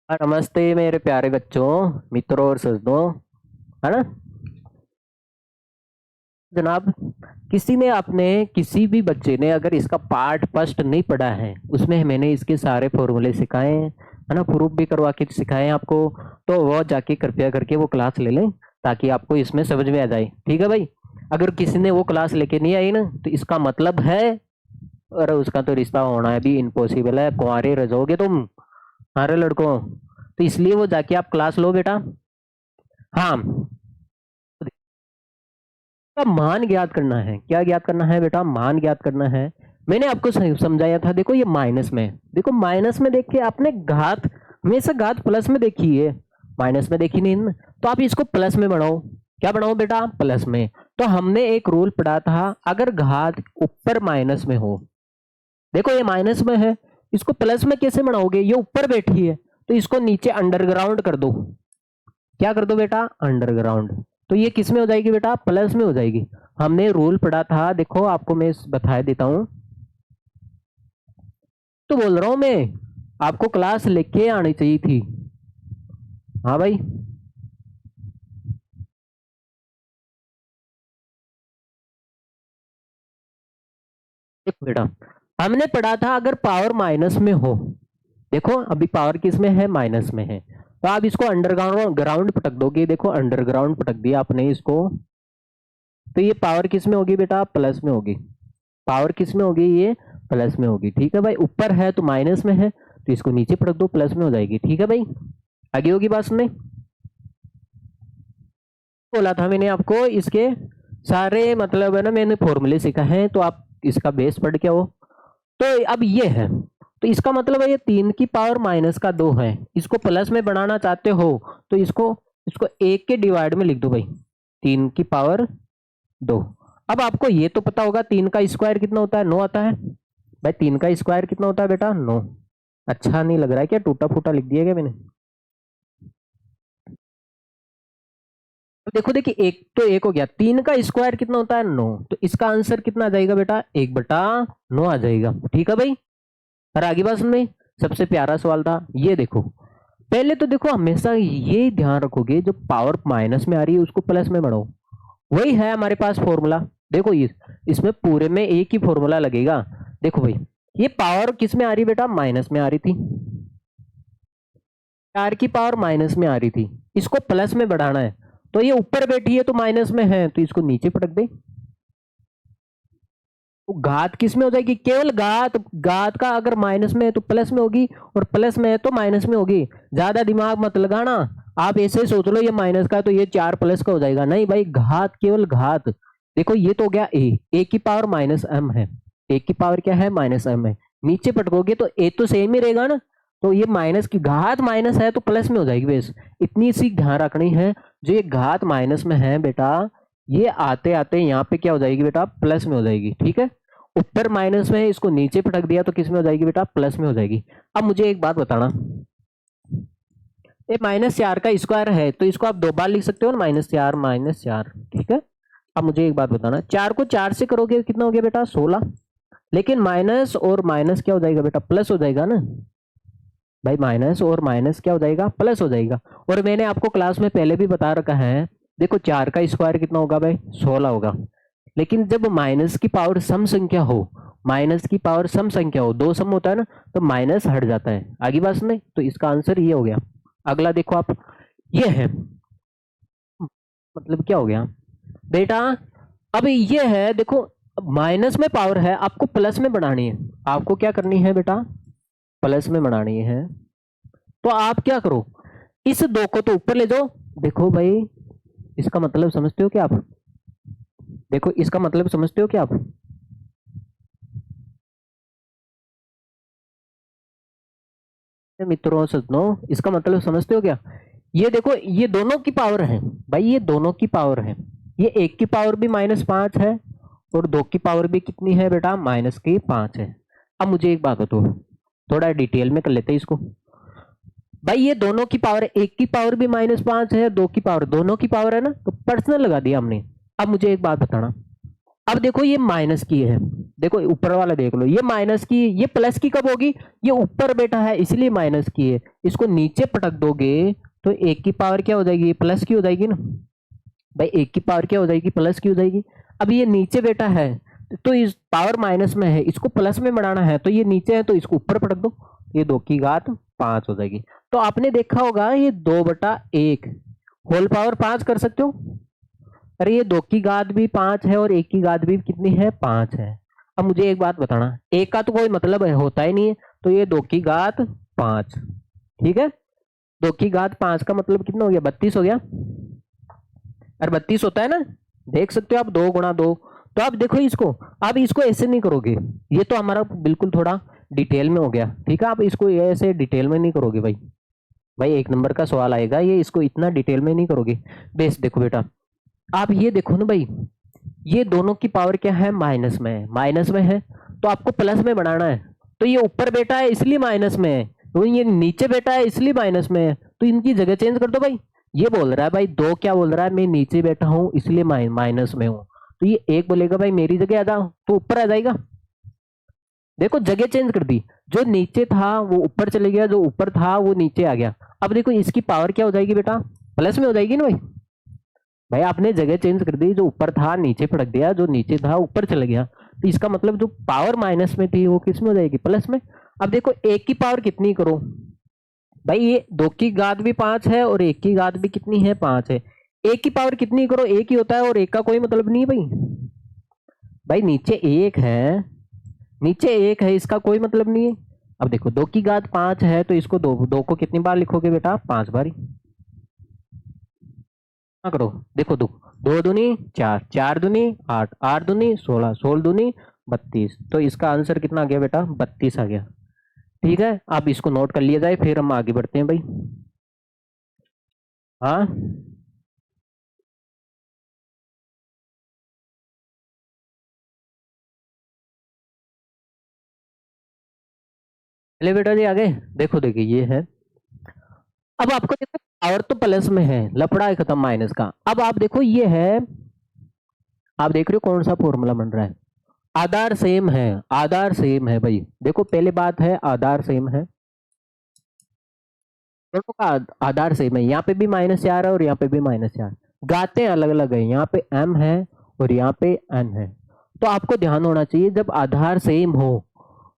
नमस्ते मेरे प्यारे बच्चों, मित्रों और सज्जनों। है ना जनाब? किसी भी बच्चे ने अगर इसका पार्ट फर्स्ट नहीं पढ़ा है, उसमें मैंने इसके सारे फॉर्मूले सिखाए हैं, है ना, प्रूफ भी करवा के सिखाए हैं आपको। तो वो जाके कृपया करके वो क्लास ले लें, ताकि आपको इसमें समझ में आ जाए। ठीक है भाई? अगर किसी ने वो क्लास लेके नहीं आई ना, तो इसका मतलब है, और उसका तो रिश्ता होना भी इम्पॉसिबल है। कुंवारे रह जाओगे तुम, हमारे लड़कों। तो इसलिए वो जाके आप क्लास लो बेटा। हाँ, का मान ज्ञात करना है। क्या ज्ञात करना है बेटा? मान ज्ञात करना है। मैंने आपको समझाया था। देखो ये माइनस में, देखो माइनस में देख के आपने घात, हमेशा घात प्लस में देखी है, माइनस में देखी नहीं ना। तो आप इसको प्लस में बढ़ाओ। क्या बढ़ाओ बेटा? प्लस में। तो हमने एक रूल पढ़ा था, अगर घात ऊपर माइनस में हो, देखो ये माइनस में है, इसको प्लस में कैसे बढ़ाओगे? ये ऊपर बैठी है, तो इसको नीचे अंडरग्राउंड कर दो। क्या कर दो बेटा? अंडरग्राउंड। तो ये किस में हो जाएगी बेटा? प्लस में हो जाएगी। हमने रूल पढ़ा था, देखो आपको मैं बता देता हूं। तो बोल रहा हूं मैं, आपको क्लास लेके आनी चाहिए थी। हाँ भाई, देखो बेटा, हमने पढ़ा था अगर पावर माइनस में हो, देखो अभी पावर किस में है? माइनस में है। तो आप इसको अंडरग्राउंड ग्राउंड पटक दोगे। देखो अंडरग्राउंड पटक दिया आपने इसको, तो ये पावर किस में होगी बेटा? प्लस में होगी। पावर किस में होगी? ये प्लस में होगी। ठीक है भाई? ऊपर है तो माइनस में है, तो इसको नीचे पटक दो, प्लस में हो जाएगी। ठीक है भाई? आगे होगी बात सुनने। बोला था मैंने आपको, इसके सारे मतलब है ना, मैंने फॉर्मूले सीखा है, तो आप इसका बेस पढ़ के हो। तो अब ये है, तो इसका मतलब है ये 3 की पावर -2 है। इसको प्लस में बनाना चाहते हो तो इसको इसको 1 के डिवाइड में लिख दो भाई, 3 की पावर 2। अब आपको ये तो पता होगा 3 का स्क्वायर कितना होता है? 9 आता है भाई। 3 का स्क्वायर कितना होता है बेटा? 9। अच्छा नहीं लग रहा है क्या? टूटा फूटा लिख दिया क्या मैंने? तो देखो, देखिए, एक तो एक हो गया। 3 का स्क्वायर कितना होता है? 9। तो इसका आंसर कितना आ जाएगा बेटा? 1/9 आ जाएगा। ठीक है भाई? और आगे बात सुनने, सबसे प्यारा सवाल था ये। देखो पहले तो देखो, हमेशा ये ध्यान रखोगे, जो पावर माइनस में आ रही है उसको प्लस में बढ़ाओ। वही है हमारे पास फॉर्मूला। देखो इसमें पूरे में एक ही फॉर्मूला लगेगा। देखो भाई, ये पावर किस में आ रही बेटा? माइनस में आ रही थी। 4 की पावर माइनस में आ रही थी, इसको प्लस में बढ़ाना है। तो ये ऊपर बैठी है तो माइनस में है, तो इसको नीचे पटक दे। तो घात किस में हो जाएगी? केवल घात। घात का अगर माइनस में है तो प्लस में होगी, और प्लस में है तो माइनस में होगी। ज्यादा दिमाग मत लगाना। आप ऐसे सोच लो ये माइनस का है तो ये 4 प्लस का हो जाएगा। नहीं भाई, घात केवल घात। देखो ये तो हो गया A की पावर-m है। A की पावर क्या है? -m है। नीचे पटकोगे तो ए तो सेम ही रहेगा ना। तो ये माइनस की घात माइनस है तो प्लस में हो जाएगी बेस। इतनी सी ध्यान रखनी है। जो ये घात माइनस में है बेटा, ये आते आते यहाँ पे क्या हो जाएगी बेटा? प्लस में हो जाएगी। ठीक है? ऊपर माइनस में है, इसको नीचे पटक दिया तो किस में हो जाएगी बेटा? प्लस में हो जाएगी। अब मुझे एक बात बताना, ये -4 का स्क्वायर है तो इसको आप 2 बार लिख सकते हो ना, -4 ठीक है? अब मुझे एक बात बताना, 4 को 4 से करोगे कितना हो गया बेटा? 16। लेकिन माइनस और माइनस क्या हो जाएगा बेटा? प्लस हो जाएगा ना भाई। माइनस और माइनस क्या हो जाएगा? प्लस हो जाएगा। और मैंने आपको क्लास में पहले भी बता रखा है, देखो 4 का स्क्वायर कितना होगा भाई? 16 होगा। लेकिन जब माइनस की पावर सम संख्या हो, माइनस की पावर सम संख्या हो, दो सम होता है ना, तो माइनस हट जाता है। आगे बात सुने, तो इसका आंसर ये हो गया। अगला देखो आप, ये है, मतलब क्या हो गया बेटा? अब ये है, देखो माइनस में पावर है, आपको प्लस में बढ़ानी है। आपको क्या करनी है बेटा? प्लस में बढ़ानी है। तो आप क्या करो, इस 2 को तो ऊपर ले जाओ। देखो भाई, इसका मतलब समझते हो क्या आप? देखो इसका मतलब समझते हो क्या आप? मित्रों सज्जनों, इसका मतलब समझते हो क्या? ये देखो, ये दोनों की पावर है भाई, ये दोनों की पावर है। ये 1 की पावर भी -5 है, और 2 की पावर भी कितनी है बेटा? -5 है। अब मुझे एक बात बताओ, थोड़ा डिटेल में कर लेते हैं इसको। भाई ये दोनों की पावर है, 1 की पावर भी -5 है, 2 की पावर, दोनों की पावर है ना, तो पर्सनल लगा दिया हमने। अब मुझे एक बात बताना, अब देखो ये माइनस की है, देखो ऊपर वाला देख लो, ये माइनस की, ये प्लस की कब होगी, ये ऊपर बेटा है इसलिए माइनस की है। इसको नीचे पटक दोगे तो एक की पावर क्या हो जाएगी, प्लस की हो जाएगी ना भाई, एक की पावर क्या हो जाएगी, प्लस की हो जाएगी। अब ये नीचे बेटा है तो इस पावर माइनस में है, इसको प्लस में बढ़ाना है तो ये नीचे है तो इसको ऊपर पटक दो, ये 2 की घात 5 हो जाएगी। तो आपने देखा होगा ये 2/1 होल पावर 5 कर सकते हो। अरे ये 2 की घात भी 5 है और 1 की घात भी कितनी है, 5 है। अब मुझे एक बात बताना, एक का तो कोई मतलब है होता ही नहीं है, तो ये 2 की घात 5, ठीक है। 2 की घात 5 का मतलब कितना हो गया, 32 हो गया। और 32 होता है ना, देख सकते हो आप, 2 × 2। तो आप देखो इसको, अब इसको ऐसे नहीं करोगे, ये तो हमारा बिल्कुल थोड़ा डिटेल में हो गया, ठीक है। आप इसको ये ऐसे डिटेल में नहीं करोगे भाई, भाई 1 नंबर का सवाल आएगा, ये इसको इतना डिटेल में नहीं करोगे। बेस देखो बेटा, आप ये देखो ना भाई, ये दोनों की पावर क्या है, माइनस में है, माइनस में है तो आपको प्लस में बनाना है। तो ये ऊपर बेटा है इसलिए माइनस में है, तो ये नीचे बेटा है इसलिए माइनस में है, तो इनकी जगह चेंज कर दो भाई। ये बोल रहा है भाई 2 क्या बोल रहा है, मैं नीचे बैठा हूं इसलिए माइनस में हूं, तो ये 1 बोलेगा भाई मेरी जगह आ जाओ, तो ऊपर आ जाएगा। देखो जगह चेंज कर दी, जो नीचे था वो ऊपर चले गया, जो ऊपर था वो नीचे आ गया। अब देखो इसकी पावर क्या हो जाएगी बेटा, प्लस में हो जाएगी ना भाई। भाई आपने जगह चेंज कर दी, जो ऊपर था नीचे पटक दिया, जो नीचे था ऊपर चला गया, तो इसका मतलब जो पावर माइनस में थी वो किस में हो जाएगी, प्लस में। अब देखो 1 की पावर कितनी करो भाई, ये 2 की घात भी 5 है और 1 की घात भी कितनी है, 5 है। 1 की पावर कितनी करो, 1 ही होता है और 1 का कोई मतलब नहीं है भाई। भाई नीचे 1 है, नीचे 1 है, इसका कोई मतलब नहीं है। अब देखो 2 की घात 5 है तो इसको दो को कितनी बार लिखोगे बेटा, 5 बार ही। हाँ करो, देखो 2 2 दूनी 4, 4 दूनी 8, 8 दूनी 16, 16 दूनी 32, तो इसका आंसर कितना आ गया बेटा, 32 आ गया। ठीक है, अब इसको नोट कर लिया जाए, फिर हम आगे बढ़ते हैं भाई। हाँ चलिए बेटा जी आगे। देखो देखिए ये है, अब आपको देखो पावर तो प्लस में है, लफड़ा है खत्म माइनस का। अब आप देखो ये है, आप देख रहे हो कौन सा फॉर्मूला बन रहा है, आधार सेम है, आधार सेम है भाई। देखो पहले बात है आधार सेम है, दोनों का आधार सेम है, यहाँ पे भी -4 है और यहाँ पे भी -4, गाते अलग अलग है, यहाँ पे m है और यहाँ पे n है। तो आपको ध्यान होना चाहिए, जब आधार सेम हो,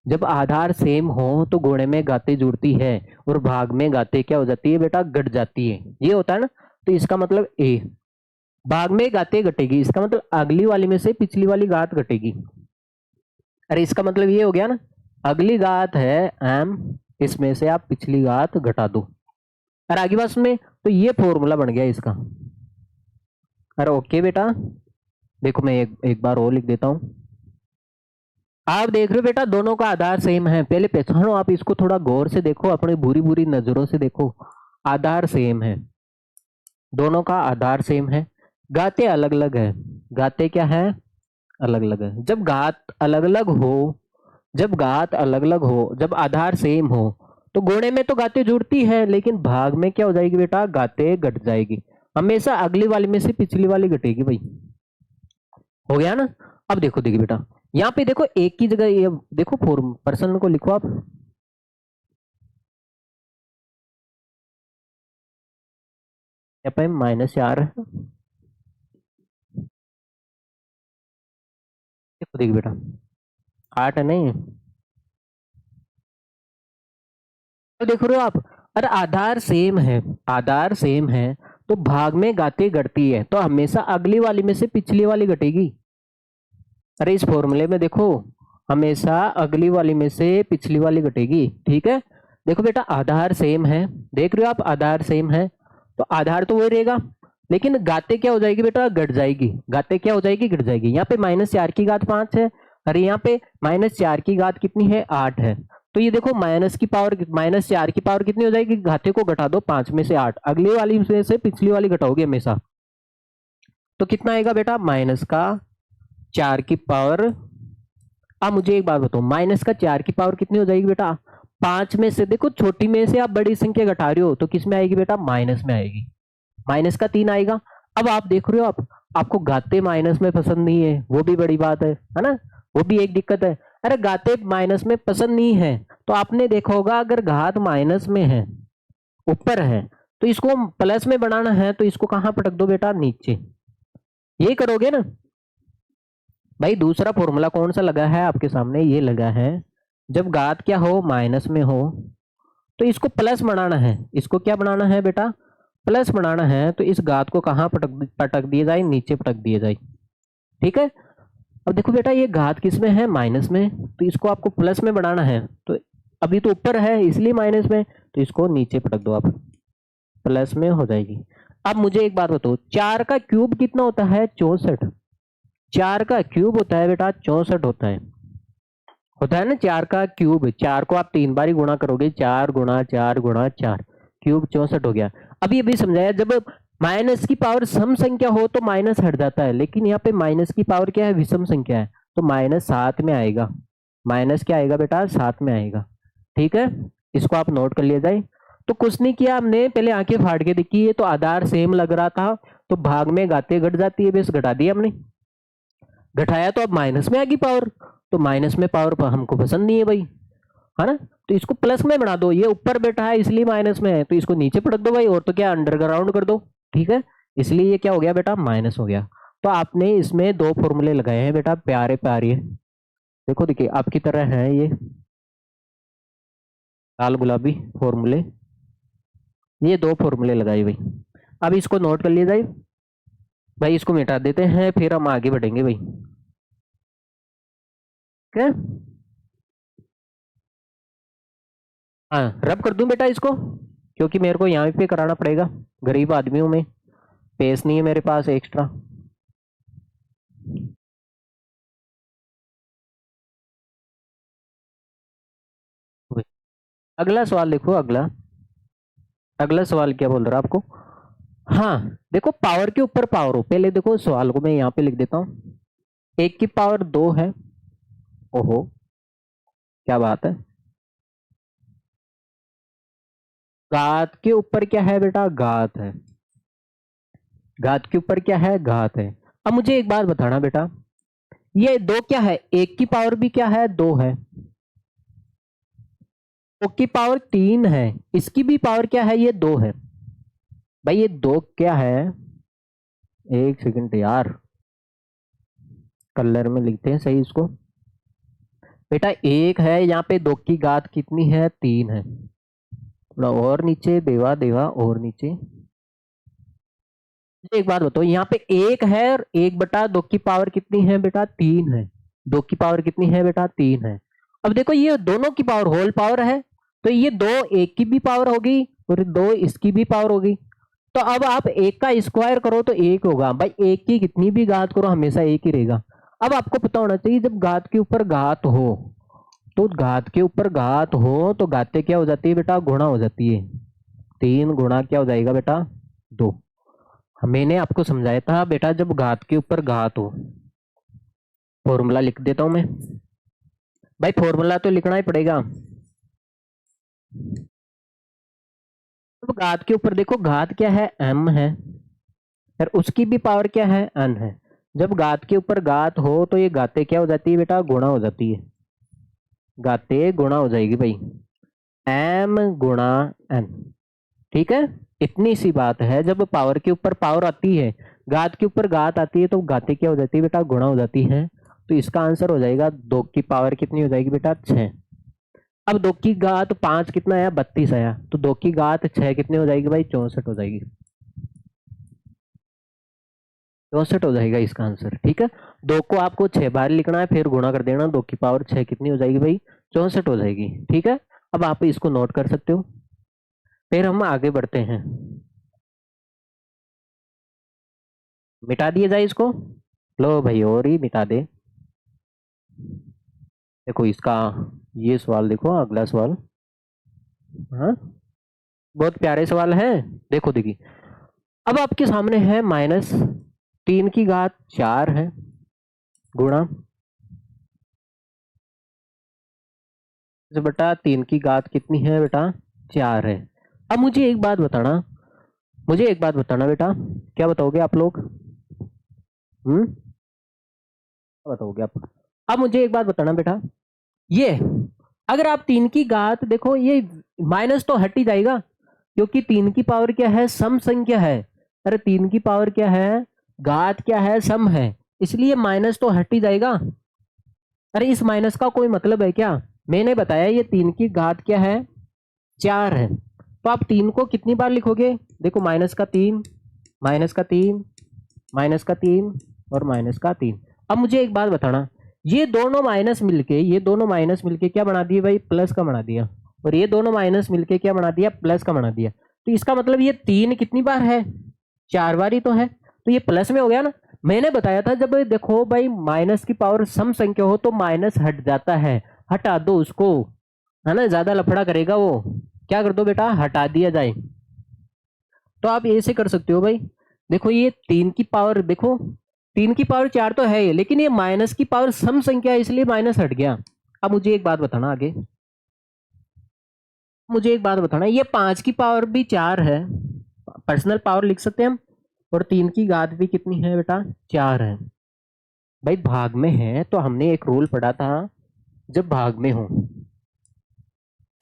जब आधार सेम हो तो गुणे में गाते जुड़ती है और भाग में गाते क्या हो जाती है बेटा, घट जाती है, ये होता है ना। तो इसका मतलब a, भाग में गाते घटेगी, इसका मतलब अगली वाली में से पिछली वाली घात घटेगी। अरे इसका मतलब ये हो गया ना, अगली घात है m, इसमें से आप पिछली घात घटा दो, अरे आगे बात में, तो ये फॉर्मूला बन गया इसका। अरे ओके बेटा, देखो मैं एक बार और लिख देता हूं। आप देख रहे हो बेटा दोनों का आधार सेम है, पहले पहचानो आप इसको, थोड़ा गौर से देखो, अपनी बुरी बुरी नजरों से देखो। आधार सेम है, दोनों का आधार सेम है, गाते अलग अलग है, गाते क्या है, अलग अलग है। जब घात अलग अलग हो, जब घात अलग अलग हो, जब आधार सेम हो, तो गुणे में तो गाते जुड़ती है, लेकिन भाग में क्या हो जाएगी बेटा, गाते घट जाएगी। हमेशा अगली वाली में से पिछली वाली घटेगी भाई, हो गया ना। अब देखो देखिए बेटा, यहाँ पे देखो एक की जगह ये देखो फॉर्म पर्सन को लिखो आप, यहाँ पे -4 है, देखो देखिए बेटा 8 है नहीं, तो देख रहे हो आप, अरे आधार सेम है, आधार सेम है तो भाग में गाते घटती है, तो हमेशा अगली वाली में से पिछली वाली घटेगी। अरे इस फॉर्मूले में देखो, हमेशा अगली वाली में से पिछली वाली घटेगी, ठीक है। देखो बेटा आधार सेम है, देख रहे हो आप आधार सेम है, तो आधार तो वही रहेगा, लेकिन गाते क्या हो जाएगी बेटा, घट जाएगी, गाते क्या हो जाएगी, घट जाएगी। यहाँ पे -4 की घात 5 है, अरे यहाँ पे -4 की घात कितनी है, 8 है। तो ये देखो माइनस की पावर, -4 की पावर कितनी हो जाएगी, घाते को घटा दो 5 में से 8, अगली वाली में से पिछली वाली घटाओगे हमेशा, तो कितना आएगा बेटा, -4 की पावर। अब मुझे एक बात बताओ, -4 की पावर कितनी हो जाएगी बेटा, 5 में से, देखो छोटी में से आप बड़ी संख्या घटा रहे हो तो किस में आएगी बेटा, माइनस में आएगी, -3 आएगा। अब आप देख रहे हो आप, आपको घाते माइनस में पसंद नहीं है, वो भी बड़ी बात है ना, वो भी एक दिक्कत है। अरे घाते माइनस में पसंद नहीं है तो आपने देखा होगा अगर घात माइनस में है, ऊपर है, तो इसको प्लस में बनाना है तो इसको कहां पटक दो बेटा, नीचे। ये करोगे ना भाई। दूसरा फॉर्मूला कौन सा लगा है आपके सामने, ये लगा है, जब घात क्या हो, माइनस में हो, तो इसको प्लस बनाना है। इसको क्या बनाना है बेटा, प्लस बनाना है। तो इस घात को कहां पटक पटक दिया जाए, नीचे पटक दिया जाए। ठीक है। अब देखो बेटा ये घात किस में है, माइनस में, तो इसको आपको प्लस में बनाना है। तो अभी तो ऊपर है इसलिए माइनस में, तो इसको नीचे पटक दो आप, प्लस में हो जाएगी। अब मुझे एक बात बताओ, 4 का क्यूब कितना होता है, 64। 4 का क्यूब होता है बेटा 64 होता है ना 4 का क्यूब। 4 को आप 3 बार ही गुणा करोगे, 4 गुणा 4 गुणा 4, क्यूब 64 हो गया। अभी अभी समझाया, जब माइनस की पावर सम संख्या हो तो माइनस हट जाता है, लेकिन यहाँ पे माइनस की पावर क्या है, विषम संख्या है, तो माइनस 7 में आएगा। माइनस क्या आएगा बेटा, 7 में आएगा। ठीक है, इसको आप नोट कर लिया जाए। तो कुछ नहीं किया हमने, पहले आंखें फाड़ के देखी है तो आधार सेम लग रहा था, तो भाग में घाते घट जाती है, बस घटा दिया हमने, घटाया तो अब माइनस में आ गई पावर, तो माइनस में पावर हमको पसंद नहीं है भाई, है ना। तो इसको प्लस में बना दो, ये ऊपर बैठा है इसलिए माइनस में है, तो इसको नीचे पटक दो भाई, और तो क्या अंडरग्राउंड कर दो। ठीक है, इसलिए ये क्या हो गया बेटा, माइनस हो गया। तो आपने इसमें दो फॉर्मूले लगाए हैं बेटा, प्यारे प्यारे। देखो देखिए आपकी तरह है ये लाल गुलाबी फॉर्मूले, ये दो फॉर्मूले लगाए भाई। अब इसको नोट कर लिया जाए भाई, इसको मिटा देते हैं फिर हम आगे बढ़ेंगे भाई। क्या, हाँ रब कर दूं बेटा इसको, क्योंकि मेरे को यहाँ पे कराना पड़ेगा, गरीब आदमी हूं मैं, पेस नहीं है मेरे पास एक्स्ट्रा। अगला सवाल देखो, अगला अगला सवाल क्या बोल रहा है आपको। हाँ देखो, पावर के ऊपर पावर हो, पहले देखो सवाल को मैं यहाँ पे लिख देता हूँ। 1 की पावर 2 है, ओहो क्या बात है। घात के ऊपर क्या है बेटा, घात है। घात के ऊपर क्या है, घात है। अब मुझे एक बात बताना बेटा, ये 2 क्या है, 1 की पावर भी क्या है, 2 है, 2 की पावर 3 है, इसकी भी पावर क्या है, ये 2 है। भाई ये 2 क्या है, एक सेकंड यार, कलर में लिखते हैं सही इसको। बेटा 1 है, यहाँ पे 2 की घात कितनी है, 3 है। थोड़ा और नीचे, देवा देवा और नीचे। एक बात बताओ, यहाँ पे 1 है और 1/2 की पावर कितनी है बेटा, 3 है। 2 की पावर कितनी है बेटा, 3 है। अब देखो ये दोनों की पावर होल पावर है, तो ये 2 1 की भी पावर होगी और 2 इसकी भी पावर होगी। तो अब आप 1 का स्क्वायर करो तो 1 होगा भाई, 1 की कितनी भी घात करो हमेशा 1 ही रहेगा। अब आपको पता होना चाहिए, जब घात के ऊपर घात हो, तो घात के ऊपर घात हो तो घाते क्या हो जाती है बेटा, गुणा हो जाती है। 3 गुणा क्या हो जाएगा बेटा, 2। मैंने आपको समझाया था बेटा, जब घात के ऊपर घात हो, फॉर्मूला लिख देता हूं मैं भाई, फॉर्मूला तो लिखना ही पड़ेगा। तो घात के ऊपर देखो, घात क्या है, m है, और उसकी भी पावर क्या है, n है। जब घात के ऊपर घात हो तो ये घाते क्या हो जाती है बेटा, गुणा हो जाती है। घाते गुणा हो जाएगी भाई, m गुणा n। ठीक है, इतनी सी बात है। जब पावर के ऊपर पावर आती है, घात के ऊपर घात आती है, तो घाते क्या हो जाती है बेटा, गुणा हो जाती है। तो इसका आंसर हो जाएगा 2 की पावर कितनी हो जाएगी बेटा, 6। अब 2 की घात 5 कितना आया, 32 आया, तो 2 की घात 6 कितनी हो जाएगी भाई, 64 हो जाएगी। 64 हो जाएगा इसका आंसर। ठीक है, 2 को आपको 6 बार लिखना है, फिर गुणा कर देना, 2 की पावर 6 कितनी हो जाएगी भाई, 64 हो जाएगी। ठीक है, अब आप इसको नोट कर सकते हो। फिर हम आगे बढ़ते हैं, मिटा दिया जाए इसको, लो भाई और ही मिटा दे। देखो इसका ये सवाल देखो, अगला सवाल, हाँ बहुत प्यारे सवाल है। देखो देखिए, अब आपके सामने है -3 की घात 4 है, गुणा बटा 3 की घात कितनी है बेटा, 4 है। अब मुझे एक बात बताना, मुझे एक बात बताना बेटा, क्या बताओगे आप लोग, बताओगे आप। अब मुझे एक बात बताना बेटा, ये अगर आप 3 की घात देखो, ये माइनस तो हट ही जाएगा क्योंकि 3 की पावर क्या है, सम संख्या है। अरे 3 की पावर क्या है, घात क्या है, सम है, इसलिए माइनस तो हट ही जाएगा। अरे इस माइनस का कोई मतलब है क्या? मैंने बताया ये 3 की घात क्या है, 4 है। तो आप 3 को कितनी बार लिखोगे, देखो माइनस का 3, माइनस का 3, माइनस का 3 और माइनस का 3। अब मुझे एक बात बताना, ये दोनों माइनस मिलके क्या बना दिए भाई, प्लस का बना दिया। और ये दोनों माइनस मिलके क्या बना दिया, प्लस का बना दिया। तो इसका मतलब ये 3 कितनी बार है, 4 बार ही तो है। तो ये प्लस में हो गया ना। मैंने बताया था जब देखो भाई माइनस की पावर सम संख्या हो तो माइनस हट जाता है, हटा दो उसको, है ना, ज्यादा लफड़ा करेगा वो, क्या कर दो बेटा, हटा दिया जाए। तो आप ऐसे कर सकते हो भाई। देखो ये 3 की पावर, देखो 3 की पावर 4 तो है ये, लेकिन ये माइनस की पावर सम संख्या है इसलिए माइनस हट गया। अब मुझे एक बात बताना आगे, मुझे एक बात बताना, ये 5 की पावर भी 4 है, पर्सनल पावर लिख सकते हैं हम। और 3 की घात भी कितनी है बेटा, 4 है। भाई भाग में है तो हमने एक रूल पढ़ा था, जब भाग में हो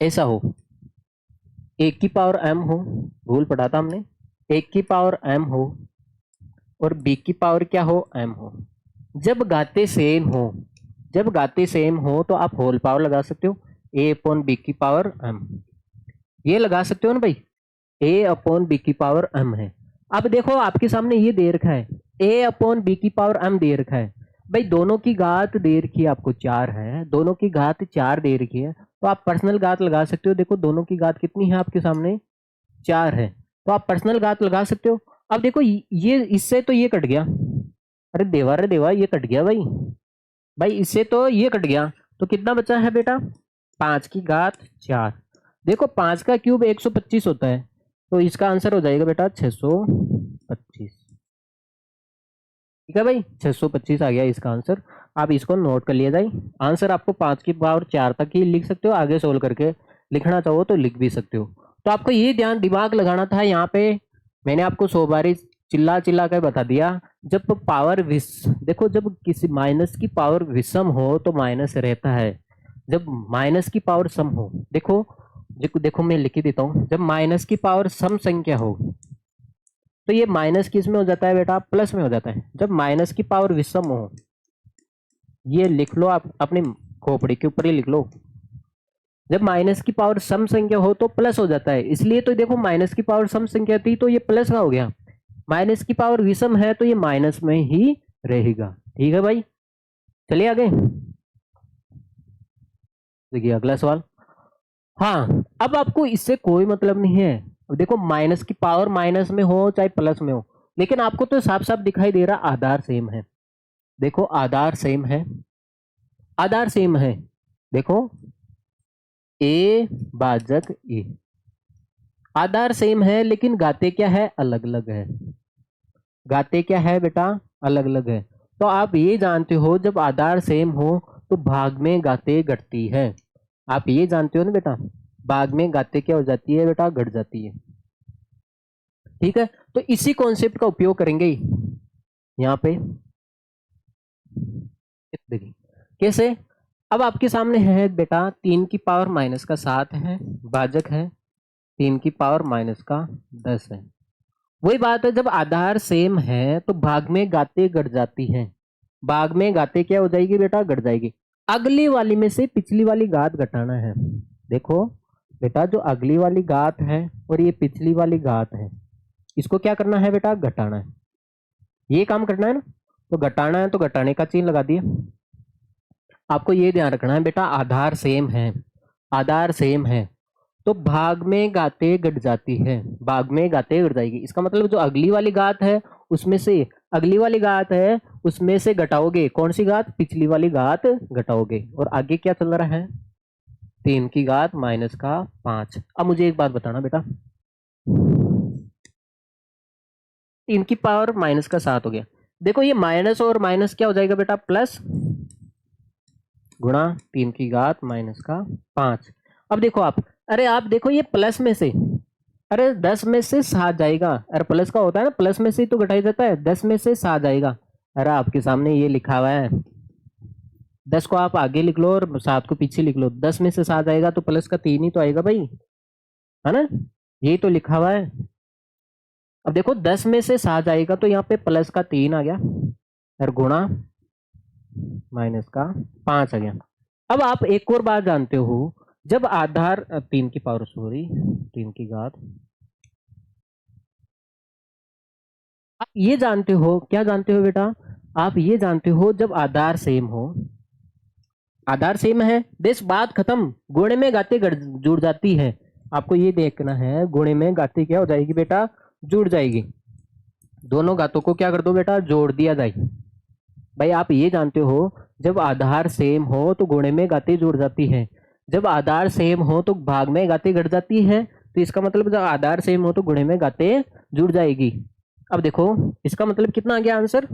ऐसा हो, 1 की पावर m हो, रूल पढ़ा था हमने, 1 की पावर m हो और b की पावर क्या हो, m हो। जब गाते सेम हो, जब गाते सेम हो तो आप होल पावर लगा सकते हो, a अपॉन बी की पावर m, ये लगा सकते हो ना भाई, a अपॉन बी की पावर m है। अब देखो आपके सामने ये दे रखा है, a अपॉन बी की पावर m दे रखा है। भाई दोनों की घात दे रखी है आपको 4 है, दोनों की घात 4 दे रखी है, तो आप पर्सनल घात लगा सकते हो। देखो दोनों की घात कितनी है आपके सामने, 4 है, तो आप पर्सनल घात लगा सकते हो। अब देखो ये इससे तो ये कट गया, अरे देवा ये कट गया भाई, भाई इससे तो ये कट गया, तो कितना बचा है बेटा, 5 की घात 4। देखो 5 का क्यूब 125 होता है, तो इसका आंसर हो जाएगा बेटा 625। ठीक है भाई, 625 आ गया इसका आंसर। आप इसको नोट कर लिया जाए। आंसर आपको 5 की पावर 4 तक ही लिख सकते हो, आगे सोल्व करके लिखना चाहो तो लिख भी सकते हो। तो आपको ये ध्यान दिमाग लगाना था यहाँ पे, मैंने आपको 100 बारी चिल्ला चिल्ला कर बता दिया। जब पावर देखो जब किसी माइनस की पावर विषम हो तो माइनस रहता है, जब माइनस की पावर सम हो, देखो देखो मैं लिख ही देता हूँ, जब माइनस की पावर सम संख्या हो तो ये माइनस किस में हो जाता है बेटा, प्लस में हो जाता है। जब माइनस की पावर विषम हो, ये लिख लो आप अपने खोपड़ी के ऊपर ही लिख लो, जब माइनस की पावर सम संख्या हो तो प्लस हो जाता है। इसलिए तो देखो माइनस की पावर सम संख्या थी तो ये प्लस का हो गया, माइनस की पावर विषम है तो ये माइनस में ही रहेगा। ठीक है भाई, चलिए आगे देखिए अगला सवाल। हाँ अब आपको इससे कोई मतलब नहीं है, अब देखो माइनस की पावर माइनस में हो चाहे प्लस में हो, लेकिन आपको तो साफ साफ दिखाई दे रहा आधार सेम है। देखो आधार सेम है, आधार सेम है, देखो ए भाजक ए, आधार सेम है लेकिन गाते क्या है, अलग अलग है। गाते क्या है बेटा, अलग अलग है। तो आप ये जानते हो जब आधार सेम हो तो भाग में गाते घटती है, आप ये जानते हो ना बेटा, भाग में गाते क्या हो जाती है बेटा, घट जाती है। ठीक है, तो इसी कॉन्सेप्ट का उपयोग करेंगे यहाँ पे। देखिए कैसे, अब आपके सामने है बेटा 3 की पावर माइनस का 7 है, भाजक है 3 की पावर माइनस का 10 है। वही बात है, जब आधार सेम है तो भाग में गाते घट जाती हैं, भाग में गाते क्या हो जाएगी बेटा, घट जाएगी। अगली वाली में से पिछली वाली घात घटाना है। देखो बेटा जो अगली वाली घात है और ये पिछली वाली घात है, इसको क्या करना है बेटा, घटाना है। ये काम करना है ना, तो घटाना है तो घटाने का चिन्ह लगा दिया। आपको ये ध्यान रखना है बेटा आधार सेम है, आधार सेम है तो भाग में गाते घट जाती है, भाग में गाते घट जाएगी। इसका मतलब जो अगली वाली घात है उसमें से, अगली वाली घात है उसमें से घटाओगे, कौन सी घात, पिछली वाली घात घटाओगे। और आगे क्या चल रहा है, 3 की घात माइनस का 5। अब मुझे एक बात बताना बेटा, 3 की पावर माइनस का 7 हो गया, देखो ये माइनस और माइनस क्या हो जाएगा बेटा, प्लस, गुणा 3 की घात माइनस का 5। अब देखो आप, अरे आप देखो ये प्लस में से, अरे 10 में से 7 जाएगा, अरे प्लस का होता है ना, प्लस में से तो घटाया जाता है, 10 में से 7 जाएगा, अरे आपके सामने ये लिखा हुआ है, 10 को आप आगे लिख लो और 7 को पीछे लिख लो। 10 में से 7 आएगा तो प्लस का 3 ही तो आएगा भाई, है ना? यही तो लिखा हुआ है। अब देखो 10 में से 7 आएगा तो यहाँ पे प्लस का 3 आ गया और गुणा माइनस का 5 आ गया। अब आप एक और बात जानते हो, जब आधार 3 की पावर, सॉरी 3 की घात, आप ये जानते हो, क्या जानते हो बेटा? आप ये जानते हो जब आधार सेम हो, आधार सेम है, देश बात खत्म, गुणे में गाते जुड़ जाती है। आपको ये देखना है, गुणे में गाते क्या हो जाएगी बेटा? जुड़ जाएगी। दोनों गातों को क्या कर दो बेटा? जोड़ दिया जाए। भाई आप ये जानते हो, जब आधार सेम हो तो गुणे में गाते जुड़ जाती है, जब आधार सेम हो तो भाग में गाते घट जाती है। तो इसका मतलब जब आधार सेम हो तो गुणे में गाते जुड़ जाएगी। अब देखो इसका मतलब कितना आ गया आंसर?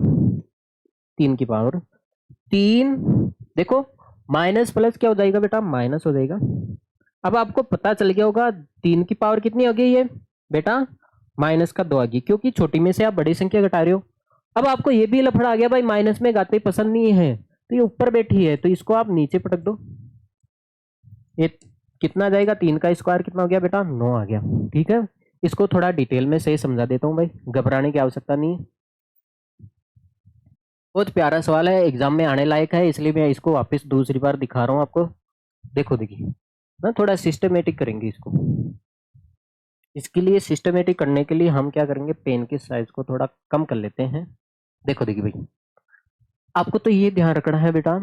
3 की पावर 3। देखो माइनस प्लस क्या हो जाएगा बेटा? माइनस हो जाएगा। अब आपको पता चल गया होगा 3 की पावर कितनी हो गई है बेटा? माइनस का 2 आ गई, क्योंकि छोटी में से आप बड़ी संख्या घटा रहे हो। अब आपको ये भी लफड़ा आ गया भाई, माइनस में गाते पसंद नहीं है तो ये ऊपर बैठी है, तो इसको आप नीचे पटक दो। ये कितना आ जाएगा? 3 का स्क्वायर कितना हो गया बेटा? 9 आ गया। ठीक है, इसको थोड़ा डिटेल में सही समझा देता हूँ भाई, घबराने की आवश्यकता नहीं है। बहुत प्यारा सवाल है, एग्जाम में आने लायक है, इसलिए मैं इसको वापस दूसरी बार दिखा रहा हूँ आपको। देखो देखिए ना, थोड़ा सिस्टमेटिक करेंगे इसको। इसके लिए सिस्टमेटिक करने के लिए हम क्या करेंगे, पेन के साइज को थोड़ा कम कर लेते हैं। देखो देखिए भाई, आपको तो ये ध्यान रखना है बेटा,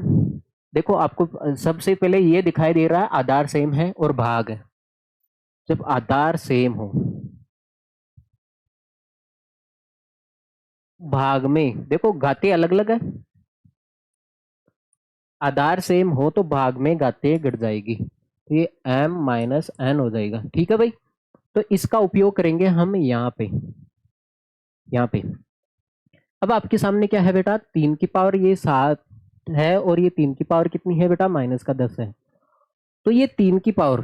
देखो आपको सबसे पहले ये दिखाई दे रहा है आधार सेम है और भाग है। जब आधार सेम हो, भाग में देखो घाते अलग अलग है, आधार सेम हो तो भाग में घाते घट जाएगी, तो ये m माइनस एन हो जाएगा। ठीक है भाई, तो इसका उपयोग करेंगे हम यहाँ पे, यहाँ पे। अब आपके सामने क्या है बेटा? 3 की पावर ये 7 है और ये 3 की पावर कितनी है बेटा? माइनस का 10 है। तो ये 3 की पावर,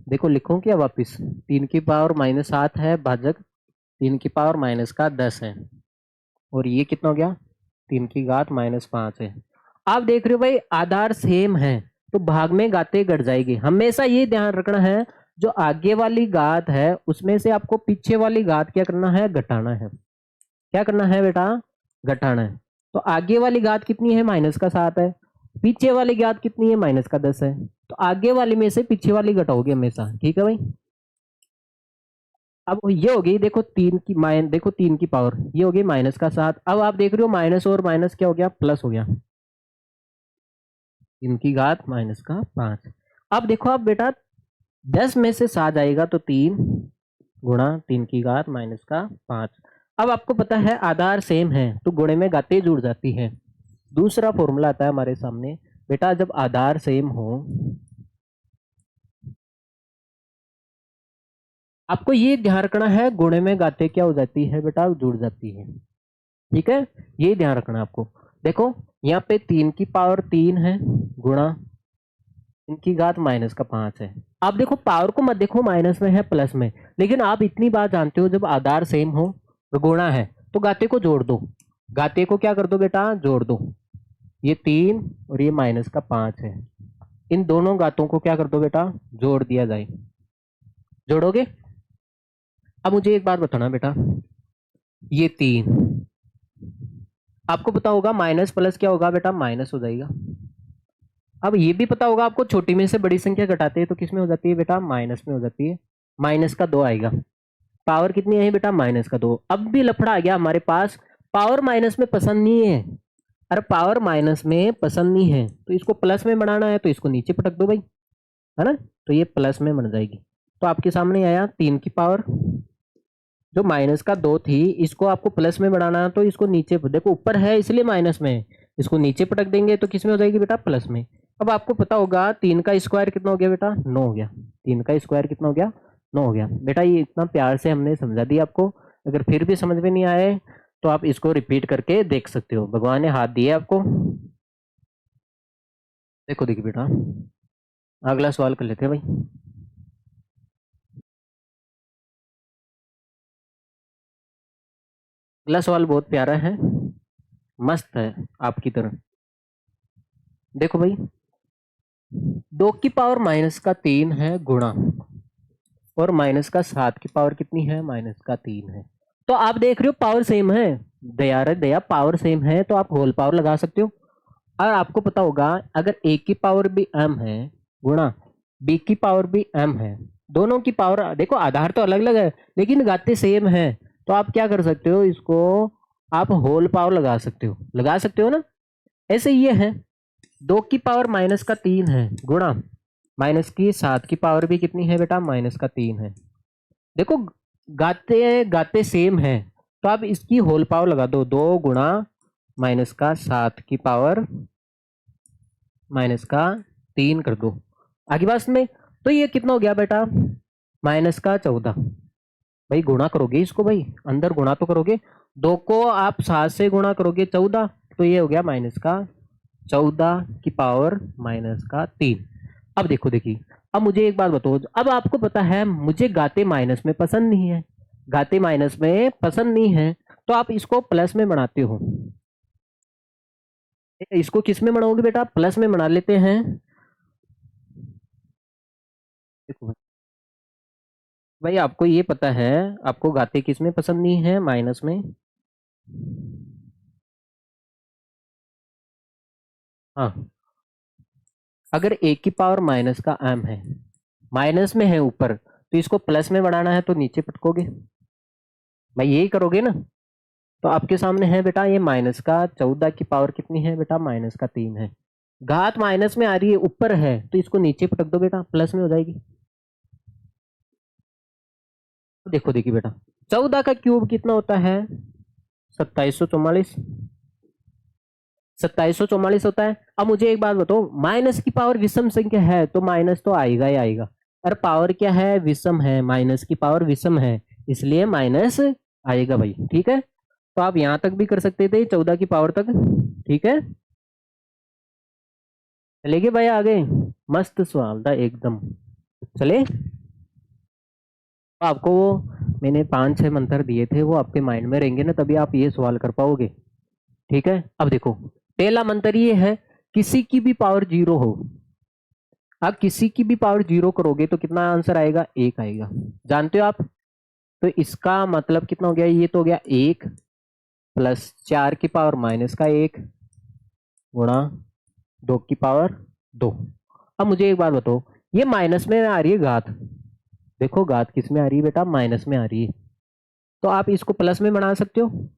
देखो लिखो क्या वापिस, 3 की पावर माइनस 7 है भाजक 3 की पावर माइनस का 10 है, और ये कितना हो गया? 3 की घात माइनस 5 है। आप देख रहे हो भाई आधार सेम है तो भाग में गाते घट जाएगी। हमेशा ये ध्यान रखना है, जो आगे वाली घात है उसमें से आपको पीछे वाली घात क्या करना है? घटाना है। क्या करना है बेटा? घटाना है। तो आगे वाली घात कितनी है? माइनस का 7 है। पीछे वाली घात कितनी है? माइनस का 10 है। तो आगे वाली में से पीछे वाली घटाओगे हमेशा। ठीक है भाई, अब ये हो गई, देखो 3 की देखो 3 की पावर ये हो गई माइनस का 7। अब आप देख रहे हो माइनस और माइनस क्या हो गया? प्लस हो गया, 3 की घात माइनस का 5। अब देखो आप बेटा 10 में से 7 आएगा तो 3 गुणा 3 की घात माइनस का 5। अब आपको पता है आधार सेम है तो गुणे में घातें जुड़ जाती है। दूसरा फॉर्मूला आता है हमारे सामने बेटा, जब आधार सेम हो, आपको ये ध्यान रखना है गुणे में घातें क्या हो जाती है बेटा? जुड़ जाती है। ठीक है, ये ध्यान रखना आपको। देखो यहाँ पे 3 की पावर 3 है गुणा 3 की घात माइनस का 5 है। आप देखो पावर को मत देखो माइनस में है प्लस में, लेकिन आप इतनी बात जानते हो जब आधार सेम हो तो गुणा है तो घाते को जोड़ दो। घाते को क्या कर दो बेटा? जोड़ दो। ये 3 और ये माइनस का 5 है, इन दोनों घातों को क्या कर दो बेटा? जोड़ दिया जाए। जोड़ोगे? अब मुझे एक बात बताना बेटा, ये 3 आपको पता होगा माइनस प्लस क्या होगा बेटा? माइनस हो जाएगा। अब ये भी पता होगा आपको, छोटी में से बड़ी संख्या घटाते हैं तो किस में हो जाती है बेटा? माइनस में हो जाती है। माइनस का 2 आएगा। पावर कितनी है बेटा? माइनस का 2। अब भी लफड़ा आ गया हमारे पास, पावर माइनस में पसंद नहीं है। अरे पावर माइनस में पसंद नहीं है तो इसको प्लस में बनाना है, तो इसको नीचे पटक दो भाई, है ना? तो ये प्लस में बन जाएगी। तो आपके सामने आया 3 की पावर जो माइनस का 2 थी, इसको आपको प्लस में बढ़ाना है तो इसको नीचे, देखो ऊपर है इसलिए माइनस में है, इसको नीचे पटक देंगे तो किस में हो जाएगी बेटा? प्लस में। अब आपको पता होगा 3 का स्क्वायर कितना हो गया बेटा? 9 हो गया। 3 का स्क्वायर कितना हो गया? 9 हो गया। बेटा ये इतना प्यार से हमने समझा दिया आपको, अगर फिर भी समझ में नहीं आए तो आप इसको रिपीट करके देख सकते हो, भगवान ने हाथ दिए आपको। देखो देखिए बेटा, अगला सवाल कर लेते हैं भाई। अगला सवाल बहुत प्यारा है, मस्त है आपकी तरह। देखो भाई, 2 की पावर -3 है गुणा, और -7 की पावर कितनी है, -3 है। तो आप देख रहे हो पावर सेम है, दया रे दया, पावर सेम है तो आप होल पावर लगा सकते हो। और आपको पता होगा अगर a की पावर भी m है गुणा b की पावर भी m है, दोनों की पावर देखो आधार तो अलग अलग है लेकिन गाते सेम है, तो आप क्या कर सकते हो, इसको आप होल पावर लगा सकते हो ना। ऐसे ये है, 2 की पावर -3 है गुणा -7 की पावर भी कितनी है बेटा, -3 है। देखो गाते गाते सेम है, तो आप इसकी होल पावर लगा दो, 2 गुणा -7 की पावर -3 कर दो आगे पास में, तो ये कितना हो गया बेटा, -14। भाई गुणा करोगे इसको, भाई अंदर गुणा तो करोगे, 2 को आप 7 से गुणा करोगे 14, तो ये हो गया -14 की पावर -3। अब देखो देखिए, अब मुझे एक बात बताओ, अब आपको पता है मुझे गाते माइनस में पसंद नहीं है, गाते माइनस में पसंद नहीं है, तो आप इसको प्लस में बनाते हो। इसको किस में बनाओगे बेटा, प्लस में बना लेते हैं। देखो भाई, आपको ये पता है आपको गाते किस में पसंद नहीं है, माइनस में। हाँ, अगर एक की पावर माइनस का m है, माइनस में है ऊपर, तो इसको प्लस में बढ़ाना है तो नीचे पटकोगे, भाई यही करोगे ना। तो आपके सामने है बेटा ये -14 की पावर कितनी है बेटा, -3 है। घात माइनस में आ रही है, ऊपर है, तो इसको नीचे पटक दो बेटा, प्लस में हो जाएगी। तो देखो देखिए बेटा, 14 का क्यूब कितना होता है, 2744, 2744 होता है। अब मुझे एक बात बताओ, माइनस की पावर विषम संख्या है तो माइनस तो आएगा ही आएगा, और पावर क्या है, विषम है, माइनस की पावर विषम है, इसलिए माइनस आएगा भाई। ठीक है, तो आप यहां तक भी कर सकते थे 14 की पावर तक। ठीक है, चलेगे भाई आगे, मस्त सवाल था एकदम। चले, तो आपको वो मैंने 5-6 मंत्र दिए थे, वो आपके माइंड में रहेंगे ना, तभी आप ये सवाल कर पाओगे। ठीक है, अब देखो पहला मंत्र ये है, किसी की भी पावर 0 हो, आप किसी की भी पावर 0 करोगे तो कितना आंसर आएगा, 1 आएगा, जानते हो आप। तो इसका मतलब कितना हो गया, ये तो हो गया 1 प्लस 4 की पावर -1 गुणा 2 की पावर 2। अब मुझे एक बात बताओ, ये माइनस में आ रही है घात, देखो घात किस में आ रही है बेटा, माइनस में आ रही है, तो आप इसको प्लस में बना सकते हो,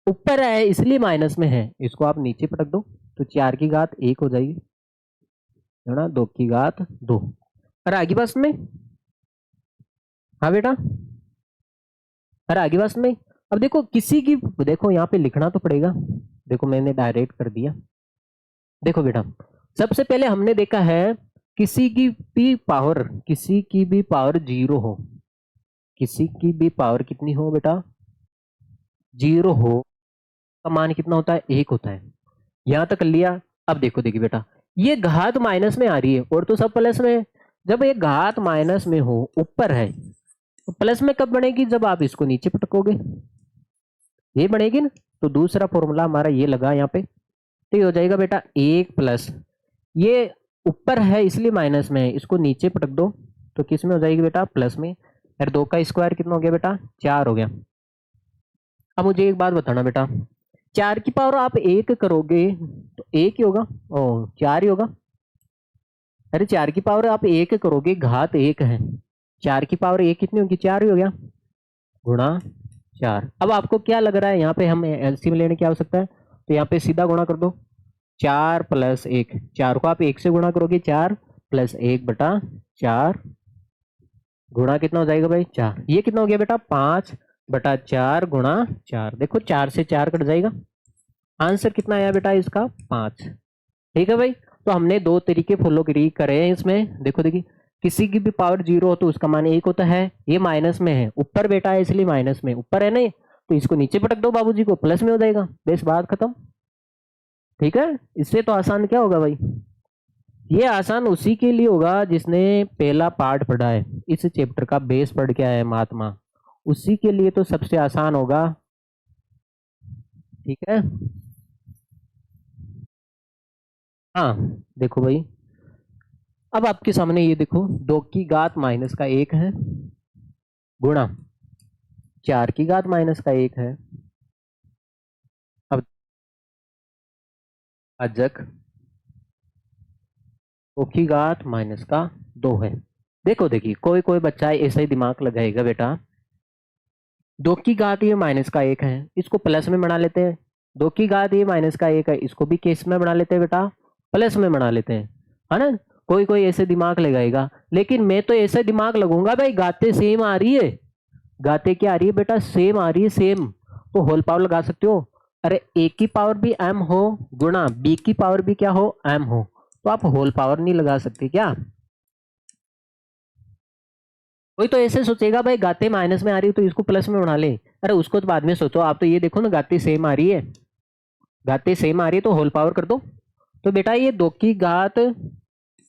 ऊपर है इसलिए माइनस में है, इसको आप नीचे पटक दो, तो 4 की घात 1 हो जाएगी, है ना, 2 की घात 2। और आगे बस में, हाँ बेटा, और आगे बस में, अब देखो किसी की, देखो यहाँ पे लिखना तो पड़ेगा, देखो मैंने डायरेक्ट कर दिया। देखो बेटा, सबसे पहले हमने देखा है किसी की भी पावर, किसी की भी पावर 0 हो, किसी की भी पावर कितनी हो बेटा, 0 हो, का मान कितना होता है, 1 होता है। यहां तक कर लिया। अब देखो देखिए बेटा, ये घात माइनस में आ रही है और तो सब प्लस में है। जब ये घात माइनस में हो, ऊपर है, तो प्लस में कब बनेगी, जब आप इसको नीचे पटकोगे, ये बनेगी ना। तो दूसरा फॉर्मूला हमारा ये लगा यहाँ पे, तो ये हो जाएगा बेटा 1 प्लस, ये ऊपर है इसलिए माइनस में है, इसको नीचे पटक दो तो किस में हो जाएगी बेटा, प्लस में। फिर 2 का स्क्वायर कितना हो गया बेटा, 4 हो गया। अब मुझे एक बात बताना बेटा, 4 की पावर आप 1 करोगे तो 1 ही होगा, ओ 4 ही होगा। अरे 4 की पावर आप 1 करोगे, घात 1 है, 4 की पावर 1 कितनी होगी, 4 ही हो गया, गुणा 4। अब आपको क्या लग रहा है, यहाँ पे हम एलसीएम लेने की आवश्यकता है, तो यहाँ पे सीधा गुणा कर दो, 4 प्लस 1, 4 को आप 1 से गुणा करोगे, 4 प्लस 1 बटा 4, गुणा कितना हो जाएगा भाई, 4। ये कितना हो गया बेटा, 5 बटा 4 गुणा 4, देखो 4 से 4 कट जाएगा, आंसर कितना आया बेटा इसका, 5। ठीक है भाई, तो हमने 2 तरीके फॉलो करे हैं इसमें। देखो देखिए, किसी की भी पावर 0 हो तो उसका मान 1 होता है, ये माइनस में है, ऊपर बेटा है इसलिए माइनस में, ऊपर है नहीं, तो इसको नीचे पटक दो बाबूजी को, प्लस में हो जाएगा, बस बात खत्म। ठीक है, इससे तो आसान क्या होगा भाई, ये आसान उसी के लिए होगा जिसने पहला पार्ट पढ़ा है, इस चैप्टर का बेस पढ़ के आया है महात्मा, उसी के लिए तो सबसे आसान होगा। ठीक है, हाँ देखो भाई, अब आपके सामने ये देखो 2 की घात माइनस का 1 है गुणा 4 की घात माइनस का 1 है। अब भाजक 2 की घात माइनस का 2 है। देखो देखिए कोई कोई बच्चा ऐसा ही दिमाग लगाएगा बेटा, 2 की घात ये माइनस का 1 है, इसको प्लस में बना लेते हैं। 2 की घात ये माइनस का 1 है, इसको भी किस में बना लेते हैं बेटा, प्लस में बना लेते हैं, है ना। कोई कोई ऐसे दिमाग लगाएगा, लेकिन मैं तो ऐसे दिमाग लगूंगा भाई, गाते सेम आ रही है, गाते क्या आ रही है बेटा, सेम आ रही है, सेम। तो होल पावर लगा सकते हो। अरे ए की पावर भी एम हो गुणा बी की पावर भी क्या हो, एम हो, तो आप होल पावर नहीं लगा सकते क्या। कोई तो ऐसे सोचेगा भाई गाते माइनस में आ रही है तो इसको प्लस में बना ले। अरे उसको तो बाद में सोचो, आप तो ये देखो ना गाते सेम आ रही है, गाते सेम आ रही है तो होल पावर कर दो। तो बेटा ये 2 की घात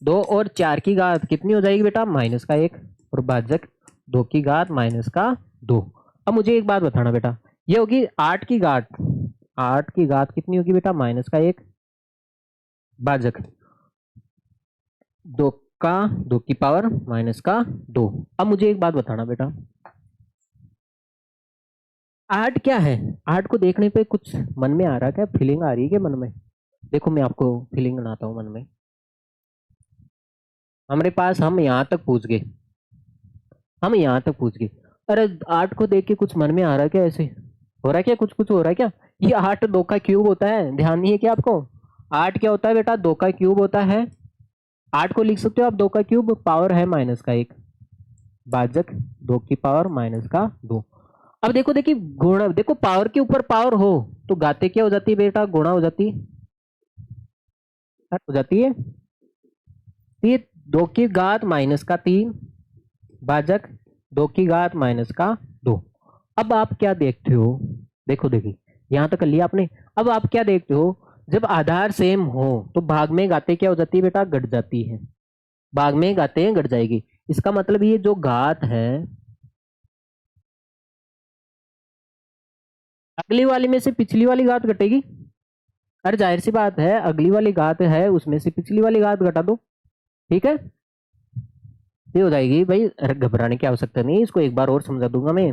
2 और 4 की घात कितनी हो जाएगी बेटा, माइनस का 1, और भाजक 2 की घात माइनस का 2। अब मुझे एक बात बताना बेटा, ये होगी 8 की घात, 8 की घात कितनी होगी बेटा, माइनस का 1, भाजक 2 का 2 की पावर माइनस का 2। अब मुझे एक बात बताना बेटा, 8 क्या है, 8 को देखने पे कुछ मन में आ रहा है क्या, फीलिंग आ रही है क्या मन में। देखो मैं आपको फीलिंग बनाता हूँ मन में। हमारे पास हम यहाँ तक पूछ गए, हम यहाँ तक पूछ गए, अरे 8 को देख के कुछ मन में आ रहा है क्या, ऐसे हो रहा है क्या, कुछ कुछ हो रहा है क्या। ये 8 2 का क्यूब होता है, ध्यान नहीं है क्या आपको। 8 क्या होता है बेटा, 2 का क्यूब होता है। 8 को लिख सकते हो आप 2 का क्यूब, पावर है माइनस का 1, भाजक 2 की पावर माइनस का 2। अब देखो देखिए गुणा, देखो पावर के ऊपर पावर हो तो घाते क्या हो जाती है बेटा, गुणा हो जाती है, हो जाती है। ये 2 की घात माइनस का 3, भाजक 2 की घात माइनस का 2। अब आप क्या देखते हो, देखो देखिए यहां तक कर लिया आपने। अब आप क्या देखते हो, जब आधार सेम हो तो भाग में घाते क्या हो जाती है बेटा, घट जाती है, भाग में घाते घट जाएगी। इसका मतलब ये जो घात है, अगली वाली में से पिछली वाली घात घटेगी। अरे जाहिर सी बात है, अगली वाली घात है उसमें से पिछली वाली घात घटा दो, ठीक है, ये हो जाएगी भाई। अरे घबराने की आवश्यकता नहीं, इसको एक बार और समझा दूंगा मैं,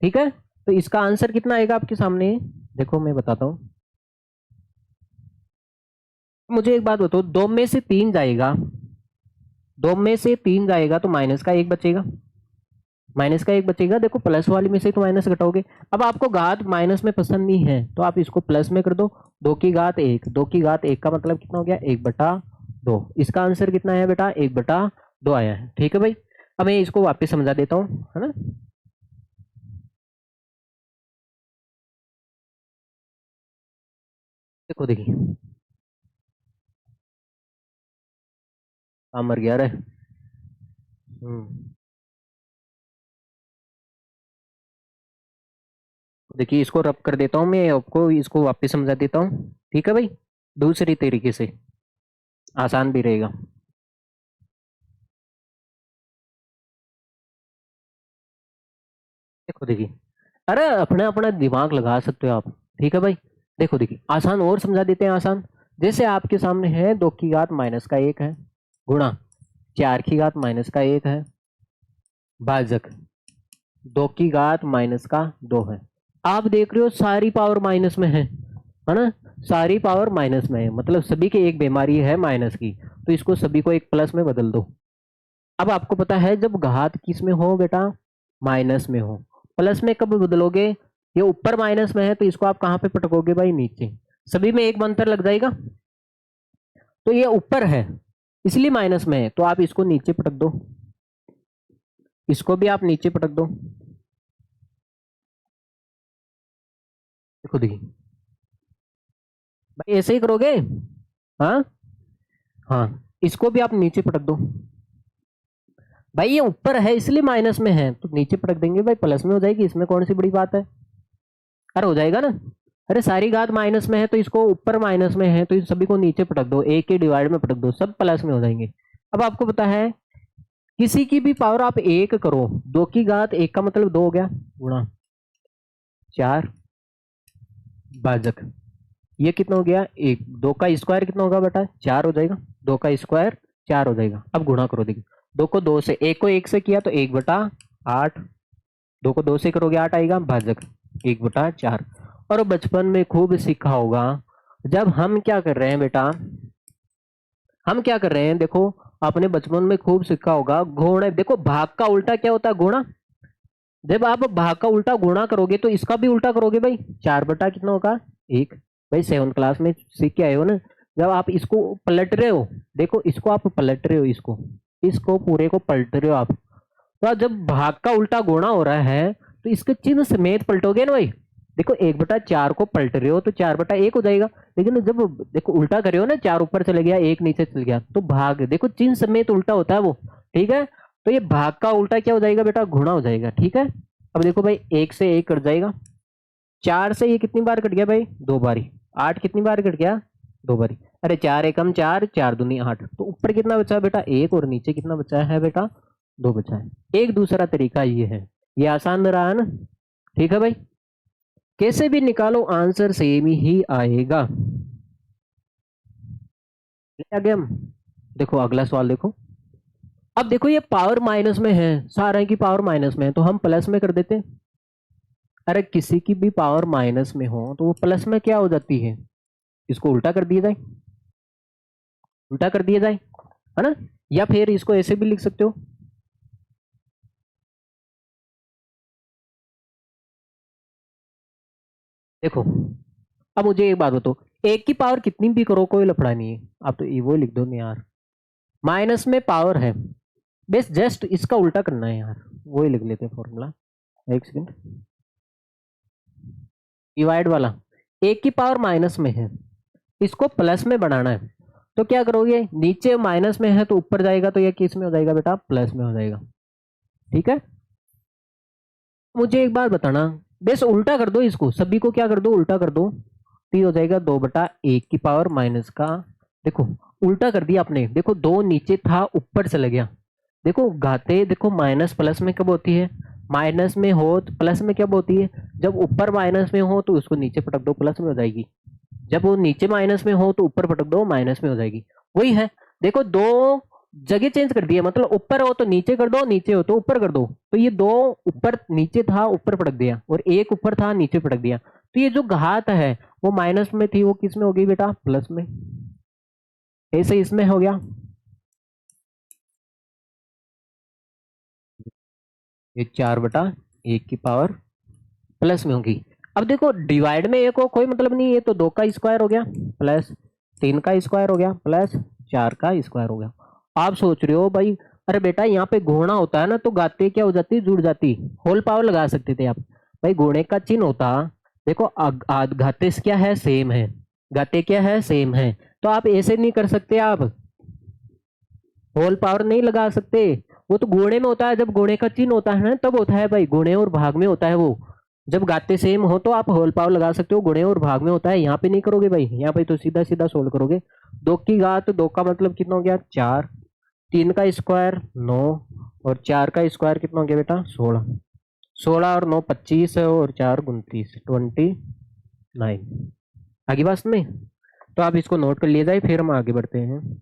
ठीक है। तो इसका आंसर कितना आएगा आपके सामने, देखो मैं बताता हूँ। मुझे एक बात बताओ, 2 में से 3 जाएगा, 2 में से 3 जाएगा तो माइनस का 1 बचेगा, माइनस का 1 बचेगा। देखो प्लस वाली में से तो माइनस घटाओगे। अब आपको घात माइनस में पसंद नहीं है तो आप इसको प्लस में कर दो, 2 की घात 1, 2 की घात 1 का मतलब कितना हो गया, 1/2। इसका आंसर कितना है बेटा, 1/2 आया है, ठीक है भाई। अब मैं इसको वापस समझा देता हूँ, है ना। देखो देखिए, मर गया रे। हम्म, देखिए इसको रब कर देता हूँ मैं, आपको इसको वापस समझा देता हूँ, ठीक है भाई, दूसरी तरीके से आसान भी रहेगा। देखो देखिए, अरे अपना अपना दिमाग लगा सकते हो आप, ठीक है भाई। देखो देखिए आसान और समझा देते हैं, आसान। जैसे आपके सामने है 2 की घात माइनस का 1 है गुणा 4 की घात माइनस का 1 है, भाजक 2 की घात माइनस का 2 है। आप देख रहे हो सारी पावर माइनस में है ना, सारी पावर माइनस में है, मतलब सभी की एक बीमारी है माइनस की, तो इसको सभी को एक प्लस में बदल दो। अब आपको पता है जब घात किस में हो बेटा, माइनस में हो, प्लस में कब बदलोगे, ये ऊपर माइनस में है तो इसको आप कहाँ पे पटकोगे भाई, नीचे। सभी में एक मंत्र लग जाएगा, तो ये ऊपर है इसलिए माइनस में है, तो आप इसको नीचे पटक दो, इसको भी आप नीचे पटक दो। देखो देखिए भाई ऐसे ही करोगे, हाँ हाँ, इसको भी आप नीचे पटक दो। भाई ये ऊपर है इसलिए माइनस में है तो नीचे पटक देंगे भाई, प्लस में हो जाएगी, इसमें कौन सी बड़ी बात है। अरे हो जाएगा ना। अरे सारी घात माइनस में है तो इसको ऊपर माइनस में है तो इन सभी को नीचे पटक दो, एक के डिवाइड में पटक दो, सब प्लस में हो जाएंगे। अब आपको पता है किसी की भी पावर आप 1 करो, 2 की घात 1 का मतलब 2 हो गया गुणा 4, भाजक ये कितना हो गया, एक, दो का स्क्वायर कितना होगा बेटा, 4 हो जाएगा, दो का स्क्वायर 4 हो जाएगा। अब गुणा करो, देखिए दो को दो से, एक को एक से किया तो 1/8, दो को दो से करोगे 8 आएगा, भाजक 1/4। और बचपन में खूब सीखा होगा, जब हम क्या कर रहे हैं बेटा, हम क्या कर रहे हैं, देखो आपने बचपन में खूब सीखा होगा, गुणा, देखो भाग का उल्टा क्या होता है, गुणा। जब आप भाग का उल्टा गुणा करोगे तो इसका भी उल्टा करोगे भाई, 4 कितना होगा, 1। भाई 7 क्लास में सीख के आए हो ना। जब आप इसको पलट रहे हो, देखो इसको आप पलट रहे हो, इसको इसको पूरे को पलट रहे हो आप, तो आप जब भाग का उल्टा गुणा हो रहा है तो इसके चिन्ह समेत पलटोगे ना भाई। देखो 1/4 को पलट रहे हो तो 4/1 हो जाएगा। लेकिन जब देखो उल्टा करे हो ना, 4 ऊपर चले गया 1 नीचे चल गया, तो भाग देखो चिन्ह समेत उल्टा होता है वो, ठीक है। तो ये भाग का उल्टा क्या हो जाएगा बेटा, गुणा हो जाएगा, ठीक है। अब देखो भाई 1 से 1 कट जाएगा, 4 से ये कितनी बार कट गया भाई, 2 बारी। 8 कितनी बार कट गया, 2 बारी। अरे 4 एकम 4, 4 दूनी 8, तो ऊपर कितना बचा है बेटा, 1, और नीचे कितना बचा है बेटा, 2 बचा है। एक दूसरा तरीका ये है, ये आसान रहा है ना, ठीक है भाई। कैसे भी निकालो आंसर सेम ही आएगा। ले आगे हम, देखो अगला सवाल देखो। अब देखो ये पावर माइनस में है, सारे की पावर माइनस में है, तो हम प्लस में कर देते हैं। अरे किसी की भी पावर माइनस में हो तो वो प्लस में क्या हो जाती है, इसको उल्टा कर दिया जाए, उल्टा कर दिया जाए, है ना। या फिर इसको ऐसे भी लिख सकते हो, देखो अब मुझे एक बात बताओ, एक की पावर कितनी भी करो कोई लफड़ा नहीं है, आप तो वो लिख दो नहीं यार, माइनस में पावर है, बस जस्ट इसका उल्टा करना है यार, वही लिख लेते हैं फॉर्मूला। एक सेकंड, डिवाइड वाला, एक की पावर माइनस में है, इसको प्लस में बनाना है, तो क्या करोगे, नीचे माइनस में है तो ऊपर जाएगा, तो ये किस में हो जाएगा बेटा, प्लस में हो जाएगा, ठीक है। मुझे एक बात बताना, बस उल्टा कर दो इसको, सभी को क्या कर दो, उल्टा कर दो, तो ये हो जाएगा 2/1 की पावर माइनस का, देखो उल्टा कर दिया आपने, देखो 2 नीचे था ऊपर चले गया। देखो घाते देखो माइनस प्लस में कब होती है, माइनस में हो तो प्लस में कब होती है, जब ऊपर माइनस में हो तो उसको नीचे पटक दो, प्लस में हो जाएगी। जब वो नीचे माइनस में हो तो ऊपर पटक दो, माइनस में हो जाएगी। वही है, देखो दो जगह चेंज कर दिया, मतलब ऊपर हो तो नीचे कर दो, नीचे हो तो ऊपर कर दो, तो ये दो ऊपर नीचे था ऊपर पटक दिया, और एक ऊपर था नीचे पटक दिया, तो ये जो घात है वो माइनस में थी वो किस में हो गई बेटा, प्लस में। ऐसे इसमें हो गया, ये 4/1 की पावर प्लस में होगी। अब देखो डिवाइड में एक को कोई मतलब नहीं, ये तो 2 का स्क्वायर हो गया, प्लस 3 का स्क्वायर हो गया, प्लस 4 का स्क्वायर हो गया। आप सोच रहे हो भाई, अरे बेटा यहाँ पे गुणा होता है ना तो गाते क्या हो जाती, जुड़ जाती, होल पावर लगा सकते थे आप। भाई गुणे का चिन्ह होता, देखो घाते से क्या है, सेम है, घाते क्या है, सेम है, तो आप ऐसे नहीं कर सकते, आप होल पावर नहीं लगा सकते। वो तो गुणे में होता है, जब गुणे का चिन्ह होता है ना तब होता है भाई, गुणे और भाग में होता है वो। जब गाते सेम हो तो आप होल पावर लगा सकते हो, गुणे और भाग में होता है, यहाँ पे नहीं करोगे भाई, यहाँ पे तो सीधा सीधा सोल्व करोगे। 2 की घात, 2 का मतलब कितना हो गया, 4, 3 का स्क्वायर 9, और 4 का स्क्वायर कितना हो गया बेटा, 16, 16 और 9 25, और 4 29, 29। आगे बात में, तो आप इसको नोट कर लिए जाए, फिर हम आगे बढ़ते हैं।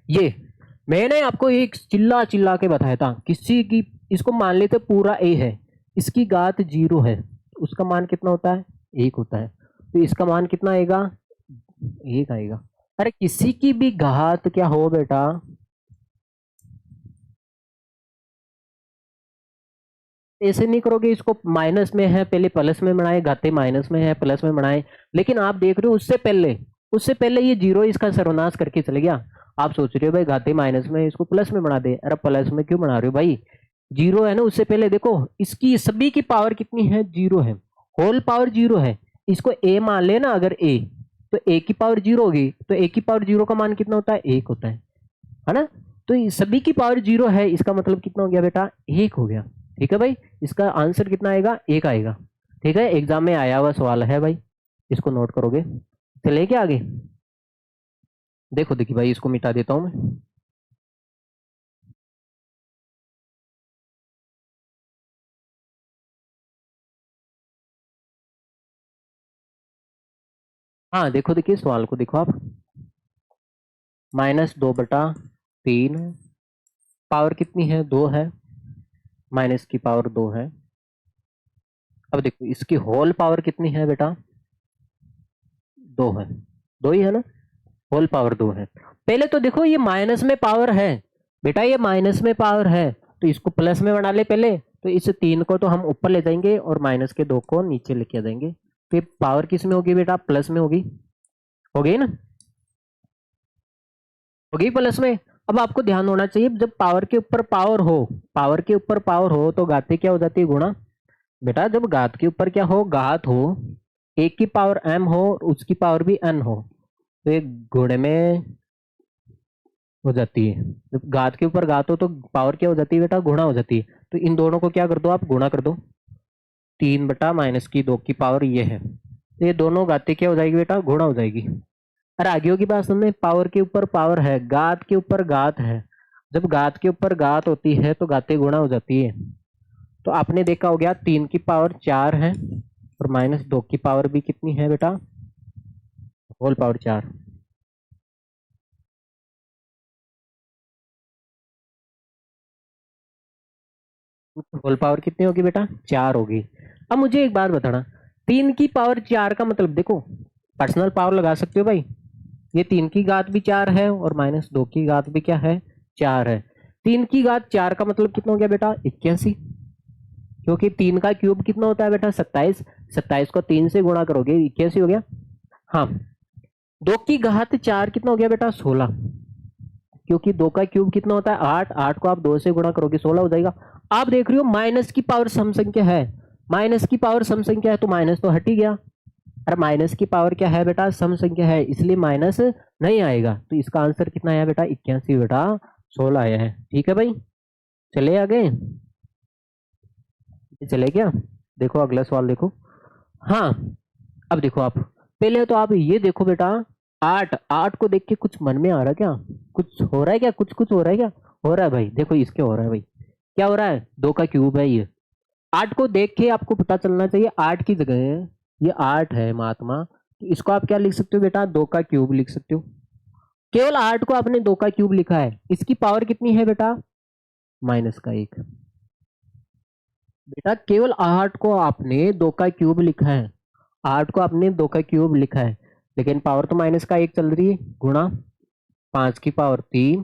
ये मैंने आपको एक चिल्ला चिल्ला के बताया था, किसी की, इसको मान लेते पूरा ए है, इसकी घात 0 है, उसका मान कितना होता है, 1 होता है, तो इसका मान कितना आएगा, 1 आएगा। अरे किसी की भी घात क्या हो बेटा, ऐसे नहीं करोगे, इसको माइनस में है पहले प्लस में बनाए, घाते माइनस में है प्लस में बनाए, लेकिन आप देख रहे हो उससे पहले ये 0 इसका सर्वनाश करके चले गया। आप सोच रहे हो भाई घाते माइनस में है, इसको प्लस में बना दे, अरे प्लस में क्यों बना रहे हो भाई, 0 है ना, उससे पहले देखो इसकी सभी की पावर कितनी है, 0 है, होल पावर 0 है, इसको ए मान लेना, अगर ए, तो ए की पावर 0 होगी, तो ए की पावर 0 का मान कितना होता है, 1 होता है ना। तो ये सभी की पावर 0 है, इसका मतलब कितना हो गया बेटा, 1 हो गया, ठीक है भाई। इसका आंसर कितना आएगा, 1 आएगा, ठीक है, एग्जाम में आया हुआ सवाल है भाई, इसको नोट करोगे। चले क्या आगे, देखो देखिए भाई इसको मिटा देता हूं मैं। हाँ देखो, देखिए सवाल को देखो आप, -2/3 पावर कितनी है, 2 है, माइनस की पावर 2 है। अब देखो इसकी होल पावर कितनी है बेटा, 2 है, 2 ही है ना, होल पावर 2 है। पहले तो देखो ये माइनस में पावर है बेटा, ये माइनस में पावर है, तो इसको प्लस में बना ले पहले, तो इस 3 को तो हम ऊपर ले जाएंगे और माइनस के 2 को नीचे लेके आ जाएंगे, तो ये पावर किस में होगी बेटा, प्लस में होगी, हो गई ना, हो गई प्लस में। अब आपको ध्यान होना चाहिए, जब पावर के ऊपर पावर हो, पावर के ऊपर पावर हो तो घाते क्या हो जाती है, गुणा। बेटा जब घात के ऊपर क्या हो, घात हो, एक की पावर m हो उसकी पावर भी n हो, तो ये गुणे में हो जाती है। जब घात के ऊपर घात हो तो पावर क्या हो जाती है बेटा, गुणा हो जाती है। तो इन दोनों को क्या कर दो आप, गुणा कर दो, 3/-2 की पावर ये है, तो ये दोनों घातें क्या हो जाएगी बेटा, गुणा हो जाएगी। अरे आगे की बात समझे, पावर के ऊपर पावर है, घात के ऊपर घात है, जब घात के ऊपर घात होती है तो घातें गुणा हो जाती है। तो आपने देखा हो गया 3 की पावर 4 है और -2 की पावर भी कितनी है बेटा, होल पावर 4। होल पावर कितनी होगी बेटा, 4 होगी। अब मुझे एक बात बताना, 3 की पावर 4 का मतलब देखो, पर्सनल पावर लगा सकते हो भाई, ये 3 की घात भी 4 है और -2 की घात भी क्या है, 4 है। 3 की घात 4 का मतलब कितना हो गया बेटा, 81, क्योंकि 3 का क्यूब कितना होता है बेटा, 27, 27 को 3 से गुणा करोगे 81 हो गया। हाँ, 2 की घात 4 कितना हो गया बेटा, 16, क्योंकि 2 का क्यूब कितना होता है, 8, 8 को आप 2 से गुणा करोगे 16 हो जाएगा। आप देख रहे हो माइनस की पावर सम संख्या है, माइनस की पावर सम संख्या है तो माइनस तो हट ही गया, और माइनस की पावर क्या है बेटा, सम संख्या है, इसलिए माइनस नहीं आएगा, तो इसका आंसर कितना आया बेटा, 81 बेटा, 16 आया है। ठीक है भाई, चले आगे, चले क्या, देखो अगला सवाल देखो। हाँ, अब देखो आप, पहले तो आप ये देखो बेटा, 8, 8 को देख के कुछ मन में आ रहा है क्या, कुछ हो रहा है क्या, कुछ कुछ हो रहा है क्या, हो रहा है भाई, देखो इसके हो रहा है भाई, क्या हो रहा है, 2 का क्यूब है ये। 8 को देख के आपको पता चलना चाहिए 8 की जगह ये 8 है महात्मा, तो इसको आप क्या लिख सकते हो बेटा, 2 का क्यूब लिख सकते हो। केवल 8 को आपने 2 का क्यूब लिखा है, इसकी पावर कितनी है बेटा, -1। बेटा केवल 8 को आपने 2 का क्यूब लिखा है, 8 को आपने 2 का क्यूब लिखा है, लेकिन पावर तो -1 चल रही है, गुणा 5 की पावर 3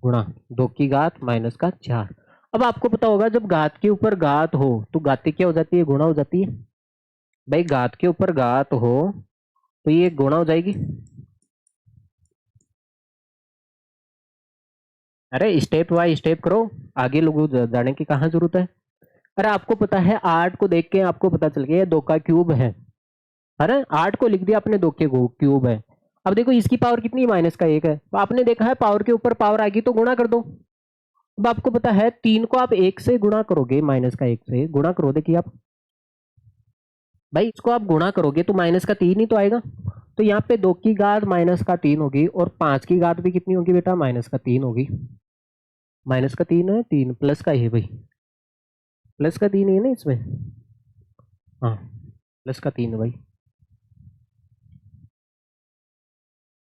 गुणा 2 की घात -4। अब आपको पता होगा जब घात के ऊपर घात हो तो घातें क्या हो जाती है, गुणा हो जाती है। भाई घात के ऊपर घात हो तो ये गुणा हो जाएगी। अरे स्टेप बाय स्टेप करो, आगे लोगों जाने की कहाँ जरूरत है। अरे आपको पता है 8 को देख के आपको पता चल गया 2 का क्यूब है, अरे 8 को लिख दिया अपने 2 के क्यूब है। अब देखो इसकी पावर कितनी है, -1 है, तो आपने देखा है पावर के ऊपर पावर आएगी तो गुणा कर दो। अब आपको पता है 3 को आप 1 से गुणा करोगे, -1 से गुणा करो, देखिए आप, भाई इसको आप गुणा करोगे तो -3 ही तो आएगा, तो यहाँ पे 2 की घात -3 होगी और 5 की घात भी कितनी होगी बेटा, -3 होगी। -3 है, 3 प्लस का ही है भाई, प्लस का 3 है ना इसमें, हाँ प्लस का 3 है भाई।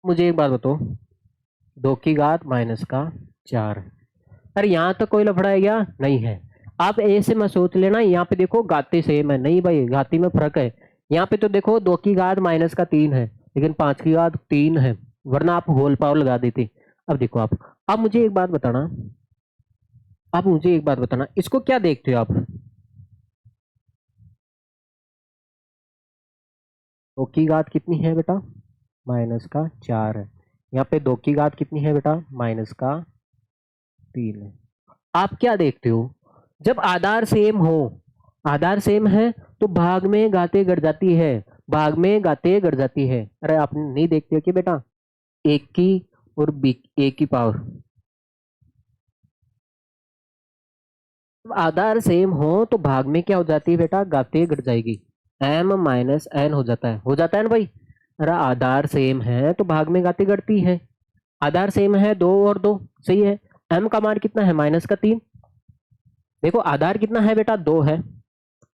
मुझे एक बात बताओ, 2 की घात -4, अरे यहाँ तक कोई लफड़ा है क्या, नहीं है। आप ऐसे मत सोच लेना, यहाँ पे देखो घाते सेम है, नहीं भाई घाती में फर्क है। यहाँ पे तो देखो 2 की घात -3 है, लेकिन 5 की घात 3 है, वरना आप होल पावर लगा देते। अब देखो आप मुझे एक बात बताना, आप मुझे एक बात बताना, इसको क्या देखते हो आप, 2 की घात कितनी है बेटा, -4 है, यहाँ पे 2 की घात कितनी है बेटा, -3 है। आप क्या देखते हो, जब आधार सेम हो, आधार सेम है तो भाग में घातें घट जाती है, भाग में घातें घट जाती है। अरे आप नहीं देखते हो कि बेटा, एक की और बी एक की पावर, जब आधार सेम हो तो भाग में क्या हो जाती है बेटा, घातें घट जाएगी, m-n हो जाता है ना भाई। अरे आधार सेम है तो भाग में घातें घटती है, आधार सेम है 2 और 2, सही है। m का मान कितना है, -3, देखो आधार कितना है बेटा, 2 है,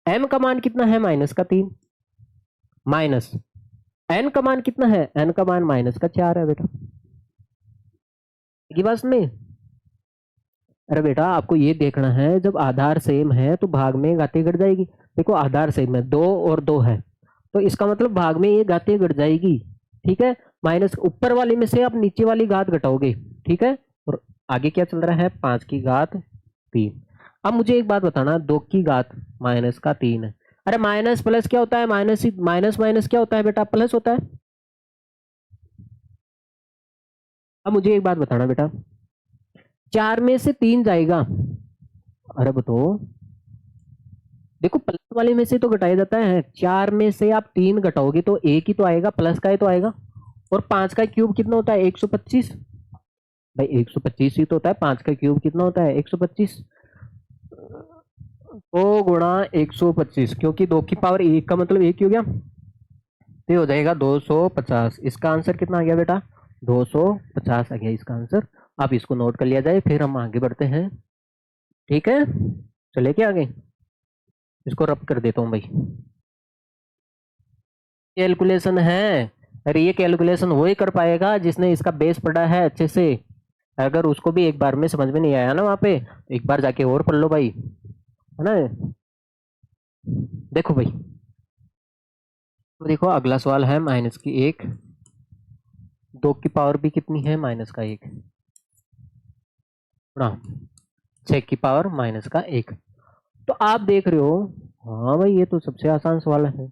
m का मान कितना है, -3, माइनस एन का मान कितना है, एन का मान -4 है बेटा, की बात में। अरे बेटा आपको ये देखना है, जब आधार सेम है तो भाग में घातें घट जाएगी। देखो आधार सेम है, 2 और 2 है, तो इसका मतलब भाग में ये घातें घट जाएगी, ठीक है। माइनस ऊपर वाली में से आप नीचे वाली घात घटाओगे, ठीक है। और आगे क्या चल रहा है, 5 की घात 3। अब मुझे एक बात बताना, 2 की घात -3 है। अरे माइनस प्लस क्या होता है, माइनस माइनस माइनस क्या होता है बेटा, प्लस होता है। अब मुझे एक बात बताना बेटा, 4 में से 3 जाएगा, अरे बताओ, देखो प्लस वाले में से तो घटाया जाता है, 4 में से आप 3 घटाओगे तो एक ही तो आएगा, प्लस का ही तो आएगा। और 5 का क्यूब कितना होता है, 125। भाई 125 ही तो होता है, 5 का क्यूब कितना होता है, 125। 2 गुणा 125, क्योंकि 2 की पावर 1 का मतलब 1 ही हो गया, तो ये हो जाएगा 250। इसका आंसर कितना आ गया बेटा, 250 आ गया इसका आंसर। आप इसको नोट कर लिया जाए, फिर हम आगे बढ़ते हैं, ठीक है। चले क्या आगे, इसको रब कर देता हूं भाई। कैलकुलेशन है, अरे ये कैलकुलेशन वही कर पाएगा जिसने इसका बेस पढ़ा है अच्छे से। अगर उसको भी एक बार में समझ में नहीं आया ना वहां पे, तो एक बार जाके और पढ़ लो भाई, है ना। देखो भाई, तो देखो अगला सवाल है -1, 2 की पावर भी कितनी है, -1 गुणा 6 की पावर -1। तो आप देख रहे हो, हाँ भाई ये तो सबसे आसान सवाल है।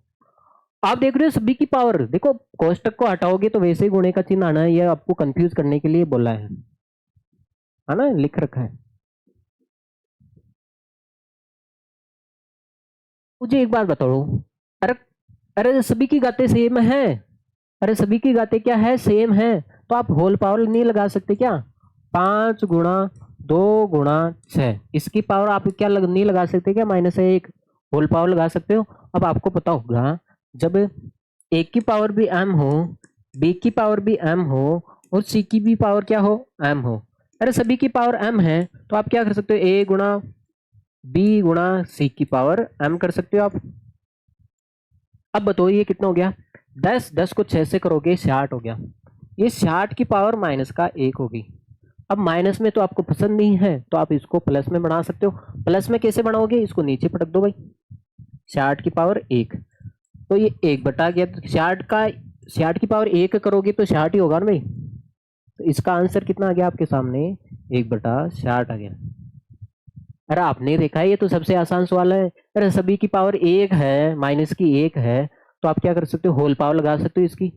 आप देख रहे हो सभी की पावर, देखो कोष्टक को हटाओगे तो वैसे ही गुणे का चिन्ह आना है, ये आपको कंफ्यूज करने के लिए बोला है ना, लिख रखा है। मुझे एक बात बताओ, अरे अरे सभी की गाते सेम है, अरे सभी की गाते क्या है, सेम है, तो आप होल पावर नहीं लगा सकते क्या, 5 गुणा 2 गुणा 6, इसकी पावर आप क्या नहीं लगा सकते क्या, -1 होल पावर लगा सकते हो। अब आपको पता होगा, जब ए की पावर भी m हो, बी की पावर भी m हो, और सी की भी पावर क्या हो, m हो, अरे सभी की पावर m है, तो आप क्या कर सकते हो, a गुणा बी गुणा सी की पावर m कर सकते हो आप। अब बताओ ये कितना हो गया, 10 को 6 से करोगे 66 हो गया, ये 66 की पावर -1 होगी। अब माइनस में तो आपको पसंद नहीं है, तो आप इसको प्लस में बना सकते हो। प्लस में कैसे बनाओगे, इसको नीचे पटक दो भाई, 66 की पावर 1, तो ये 1 बटा गया, तो 66 की पावर 1 करोगे तो 66 ही होगा ना भाई। तो इसका आंसर कितना आ गया आपके सामने, 1/66 आ गया। अरे आपने देखा है, ये तो सबसे आसान सवाल है। अरे सभी की पावर 1 है, माइनस की 1 है, तो आप क्या कर सकते हो, होल पावर लगा सकते हो इसकी।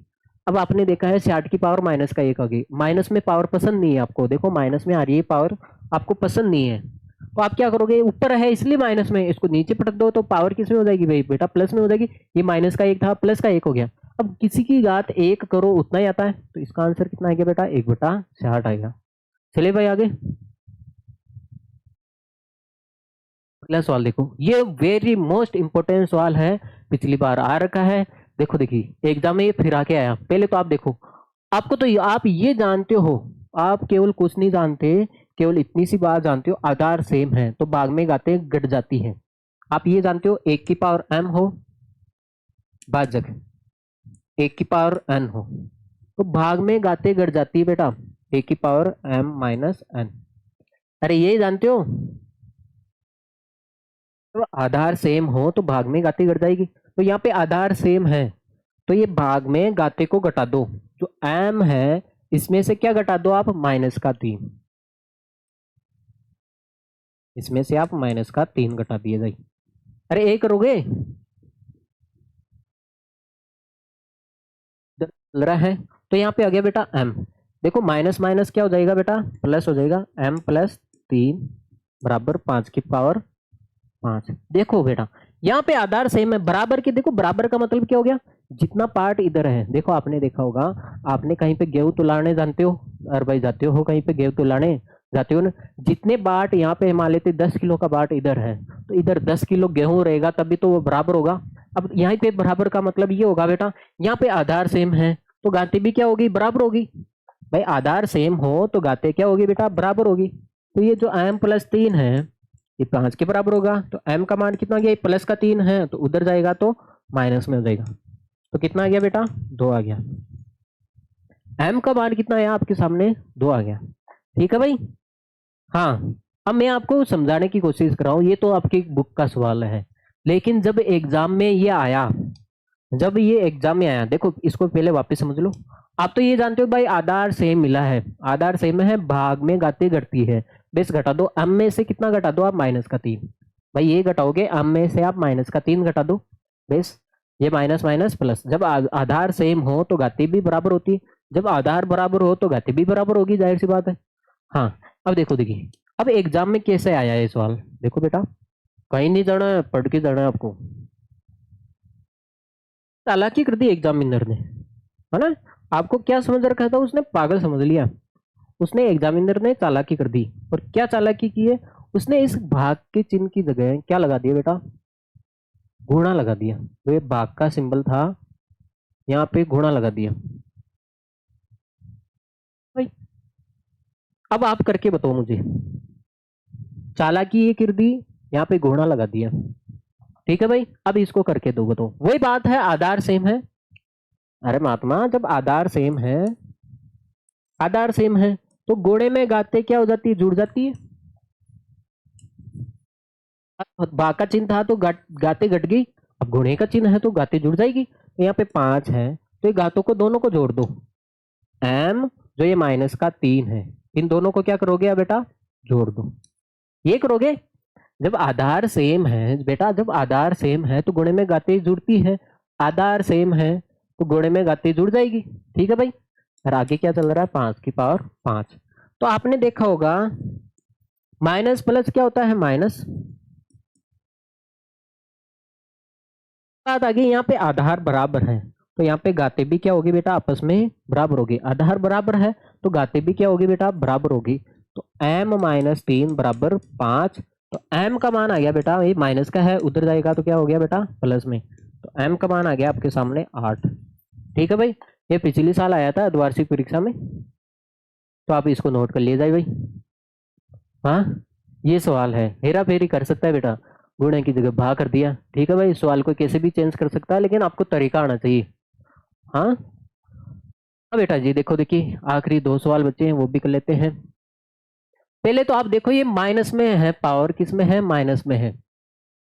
अब आपने देखा है 66 की पावर -1 आ गई, माइनस में पावर पसंद नहीं है आपको, देखो माइनस में आ रही है पावर, आपको पसंद नहीं है, तो आप क्या करोगे, ऊपर है इसलिए माइनस में, इसको नीचे पटक दो तो पावर किस में हो जाएगी भाई, बेटा प्लस में हो जाएगी। ये -1 था, प्लस का 1 हो गया। अब किसी की घात 1 करो उतना ही आता है, तो इसका आंसर कितना आ गया बेटा, 1/66 आएगा। चलिए भाई आगे अगला सवाल देखो, ये वेरी मोस्ट इंपोर्टेंट सवाल है, पिछली बार आ रखा है। देखो देखिए एग्जाम में ये फिर आके आया, पहले तो आप देखो, आपको तो आप ये जानते हो, आप केवल कुछ नहीं जानते, केवल इतनी सी बात जानते हो, आधार सेम है तो भाग में गाते घट जाती है। आप ये जानते हो 1 की पावर m हो, भाजक 1 की पावर n हो, तो भाग में गाते घट जाती है बेटा, 1 की पावर m माइनस n। अरे ये जानते हो, तो आधार सेम हो तो भाग में गाते घट जाएगी, तो यहाँ पे आधार सेम है, तो ये भाग में गाते को घटा दो, जो m है इसमें से क्या घटा दो आप, -3, इसमें से आप -3 घटा दिए जाए। अरे एक करोगे, चल रहा है, तो यहाँ पे आ गया बेटा m, देखो माइनस माइनस क्या हो जाएगा बेटा, प्लस हो जाएगा, m+3 बराबर 5 की पावर 5। देखो बेटा यहाँ पे आधार सेम है, बराबर के, देखो बराबर का मतलब क्या हो गया, जितना पार्ट इधर है, देखो आपने देखा होगा, आपने कहीं पे गेहूं तुलाने जानते हो, अरे भाई जाते हो कहीं पे गेहूं तुलाने, जाते हो ना, जितने बाट यहाँ पे मान लेते 10 किलो का बाट इधर है, तो इधर 10 किलो गेहूं रहेगा तभी तो वो बराबर होगा। अब यहाँ पे बराबर का मतलब ये होगा बेटा, यहाँ पे आधार सेम है तो गाते भी क्या होगी, बराबर होगी। भाई आधार सेम हो तो गाते क्या होगी बेटा, बराबर होगी। तो ये जो m+3 है ये 5 के बराबर होगा, तो m का मान कितना गया, प्लस का 3 है तो उधर जाएगा तो माइनस में हो जाएगा। तो कितना आ गया बेटा, 2 आ गया। m का मान कितना आया आपके सामने, 2 आ गया। ठीक है भाई। हाँ, अब मैं आपको समझाने की कोशिश कर रहा हूँ, ये तो आपकी बुक का सवाल है, लेकिन जब एग्जाम में ये आया, जब ये एग्जाम में आया, देखो इसको पहले वापस समझ लो। आप तो ये जानते हो भाई, आधार सेम मिला है, आधार सेम है, भाग में घाते घटती है, बेस घटा दो, m में से कितना घटा दो आप, -3। भाई ये घटाओगे, m में से आप -3 घटा दो, बेस ये माइनस माइनस प्लस। जब आधार सेम हो तो घाते भी बराबर होती है, जब आधार बराबर हो तो घाते भी बराबर होगी, जाहिर सी बात है। हाँ, अब देखो, देखिए अब एग्जाम में कैसे आया है सवाल, देखो बेटा, कहीं नहीं जाना है, पढ़ के जाना है आपको। चालाकी कर दी एग्जामिनर ने, है ना। आपको क्या समझ रखा था उसने, पागल समझ लिया। उसने एग्जामिनर ने चालाकी कर दी, और क्या चालाकी की है, उसने इस भाग के चिन्ह की जगह क्या लगा दिया बेटा, गुणा लगा दिया। तो ये भाग का सिंबल था, यहाँ पे गुणा लगा दिया भाई। अब आप करके बताओ मुझे, चालाकी ये कर दी, यहाँ पे गुणा लगा दिया। ठीक है भाई, अब इसको करके दो, बताओ। वही बात है, आधार सेम है। अरे महात्मा, जब आधार सेम है, आधार सेम है, तो गोड़े में गाते क्या हो जाती है, जुड़ जाती है। बा का चिन्ह था तो गाते घट गई, अब गुणे का चिन्ह है तो गाते जुड़ जाएगी। तो यहाँ पे 5 है, तो ये गातों को दोनों को जोड़ दो। m जो ये -3 है, इन दोनों को क्या करोगे अब बेटा, जोड़ दो। ये करोगे, जब आधार सेम है बेटा, जब आधार सेम है तो गुणे में गाते जुड़ती है, आधार सेम है तो गुणे में गाते जुड़ जाएगी। ठीक है भाई। और आगे क्या चल रहा है, 5 तो आपने देखा होगा, माइनस प्लस क्या होता है, माइनस। बात आ गई, यहाँ पे आधार बराबर है तो यहाँ पे गाते भी क्या होगी बेटा, आपस में बराबर होगी। आधार बराबर है तो गाते भी क्या होगी बेटा, बराबर होगी। तो m-3 बराबर 5। तो m का मान आ गया बेटा, ये माइनस का है, उधर जाएगा तो क्या हो गया बेटा, प्लस में। तो m का मान आ गया आपके सामने 8। ठीक है भाई, ये पिछले साल आया था द्वार्षिक परीक्षा में, तो आप इसको नोट कर लिए जाए भाई। हाँ, ये सवाल है, हेरा फेरी कर सकता है बेटा, गुणे की जगह भा कर दिया। ठीक है भाई, इस सवाल को कैसे भी चेंज कर सकता है, लेकिन आपको तरीका आना चाहिए। हाँ, अब बेटा जी देखो, देखिए आखिरी 2 सवाल बचे हैं, वो भी कर लेते हैं। पहले तो आप देखो, ये माइनस में है, पावर किस में है, माइनस में है।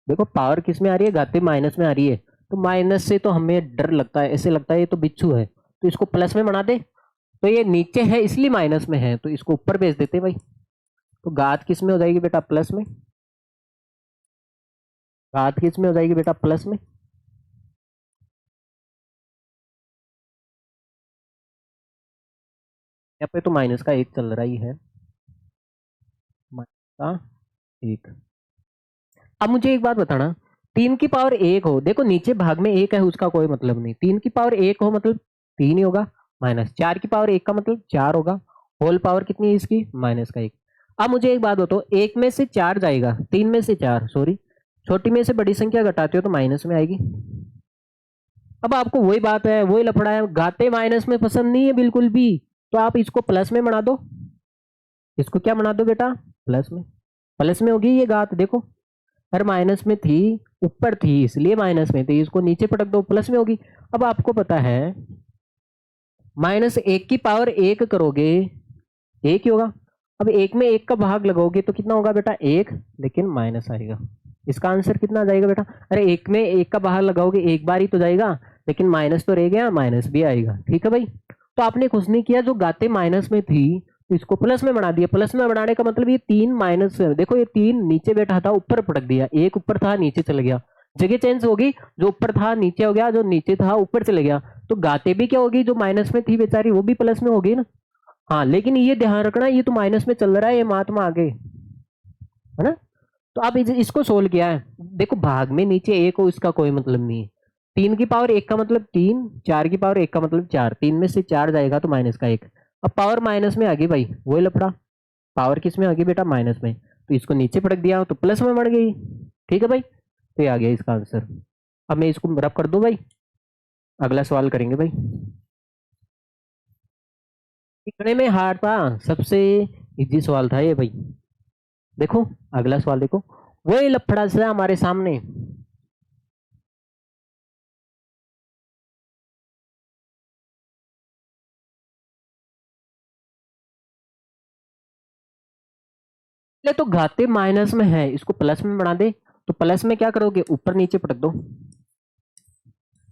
देखो पावर किस में आ रही है, घाते माइनस में आ रही है, तो माइनस से तो हमें डर लगता है, ऐसे लगता है ये तो बिच्छू है, तो इसको प्लस में बना दे। तो ये नीचे है इसलिए माइनस में है, तो इसको ऊपर भेज देते भाई। तो घात किस में हो जाएगी बेटा, प्लस में। घात किस में हो जाएगी बेटा, प्लस में। यहाँ पे तो माइनस का 1 चल रहा ही है, माइनस का 1। अब मुझे एक बात बताना, 3 की पावर 1 हो, देखो नीचे भाग में 1 है उसका कोई मतलब नहीं, 3 की पावर 1 हो मतलब 3 ही होगा, माइनस 4 की पावर 1 का मतलब 4 होगा, होल पावर कितनी है इसकी, -1। अब मुझे एक बात बताओ, 1 में से 4 जाएगा, 3 में से 4 सॉरी, छोटी में से बड़ी संख्या घटाते हो तो माइनस में आएगी। अब आपको वही बात है, वही लफड़ा है, घाते माइनस में पसंद नहीं है बिल्कुल भी, तो आप इसको प्लस में बना दो। इसको क्या बना दो बेटा, प्लस में। प्लस में होगी ये घात, देखो हर माइनस में थी, ऊपर थी इसलिए माइनस में थी, इसको नीचे पटक दो, प्लस में होगी। अब आपको पता है, -1 की पावर 1 करोगे 1 ही होगा। अब 1 में 1 का भाग लगाओगे तो कितना होगा बेटा, 1, लेकिन माइनस आएगा। इसका आंसर कितना आ जाएगा बेटा, अरे 1 में 1 का भाग लगाओगे एक बार ही तो जाएगा, लेकिन माइनस तो रह गया, माइनस भी आएगा। ठीक है भाई, तो आपने कुछ नहीं किया, जो गाते माइनस में थी तो इसको प्लस में बना दिया। प्लस में बनाने का मतलब ये 3 माइनस, देखो ये 3 नीचे बैठा था ऊपर पटक दिया, 1 ऊपर था नीचे चला गया, जगह चेंज होगी, जो ऊपर था नीचे हो गया, जो नीचे था ऊपर चले गया। तो गाते भी क्या होगी, जो माइनस में थी बेचारी वो भी प्लस में होगी ना। हाँ, लेकिन ये ध्यान रखना, ये तो माइनस में चल रहा है, ये महात्मा आगे, है ना। तो आप इसको सोल्व किया है, देखो भाग में नीचे 1 हो इसका कोई मतलब नहीं है, 3 की पावर 1 का मतलब 3, 4 की पावर 1 का मतलब 4, 3 में से 4 जाएगा तो -1। अब पावर माइनस में आ गई भाई, वही लफड़ा, पावर किस में आ गई बेटा, माइनस में, तो इसको नीचे पटक दिया तो प्लस में बढ़ गई। ठीक है भाई, तो ये आ गया इसका आंसर। अब मैं इसको रब कर दूं भाई, अगला सवाल करेंगे भाई। इतने में हार था, सबसे इजी सवाल था ये भाई। देखो अगला सवाल देखो, वही लफड़ा से हमारे सामने, पहले तो घाते माइनस में है, इसको प्लस में बना दे। तो प्लस में क्या करोगे, ऊपर नीचे पटक दो,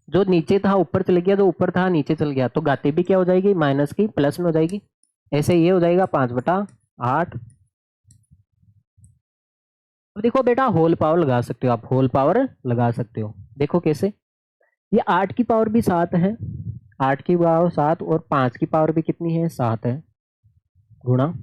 जो नीचे था ऊपर चल गया, जो ऊपर था नीचे चल गया, तो घाते भी क्या हो जाएगी, माइनस की प्लस में हो जाएगी। ऐसे ये हो जाएगा 5/8। अब देखो बेटा होल पावर लगा सकते हो आप, होल पावर लगा सकते हो। देखो कैसे, ये 8 की पावर भी 7 है, 8 की पावर 7 और 5 की पावर भी कितनी है, 7 है, गुणा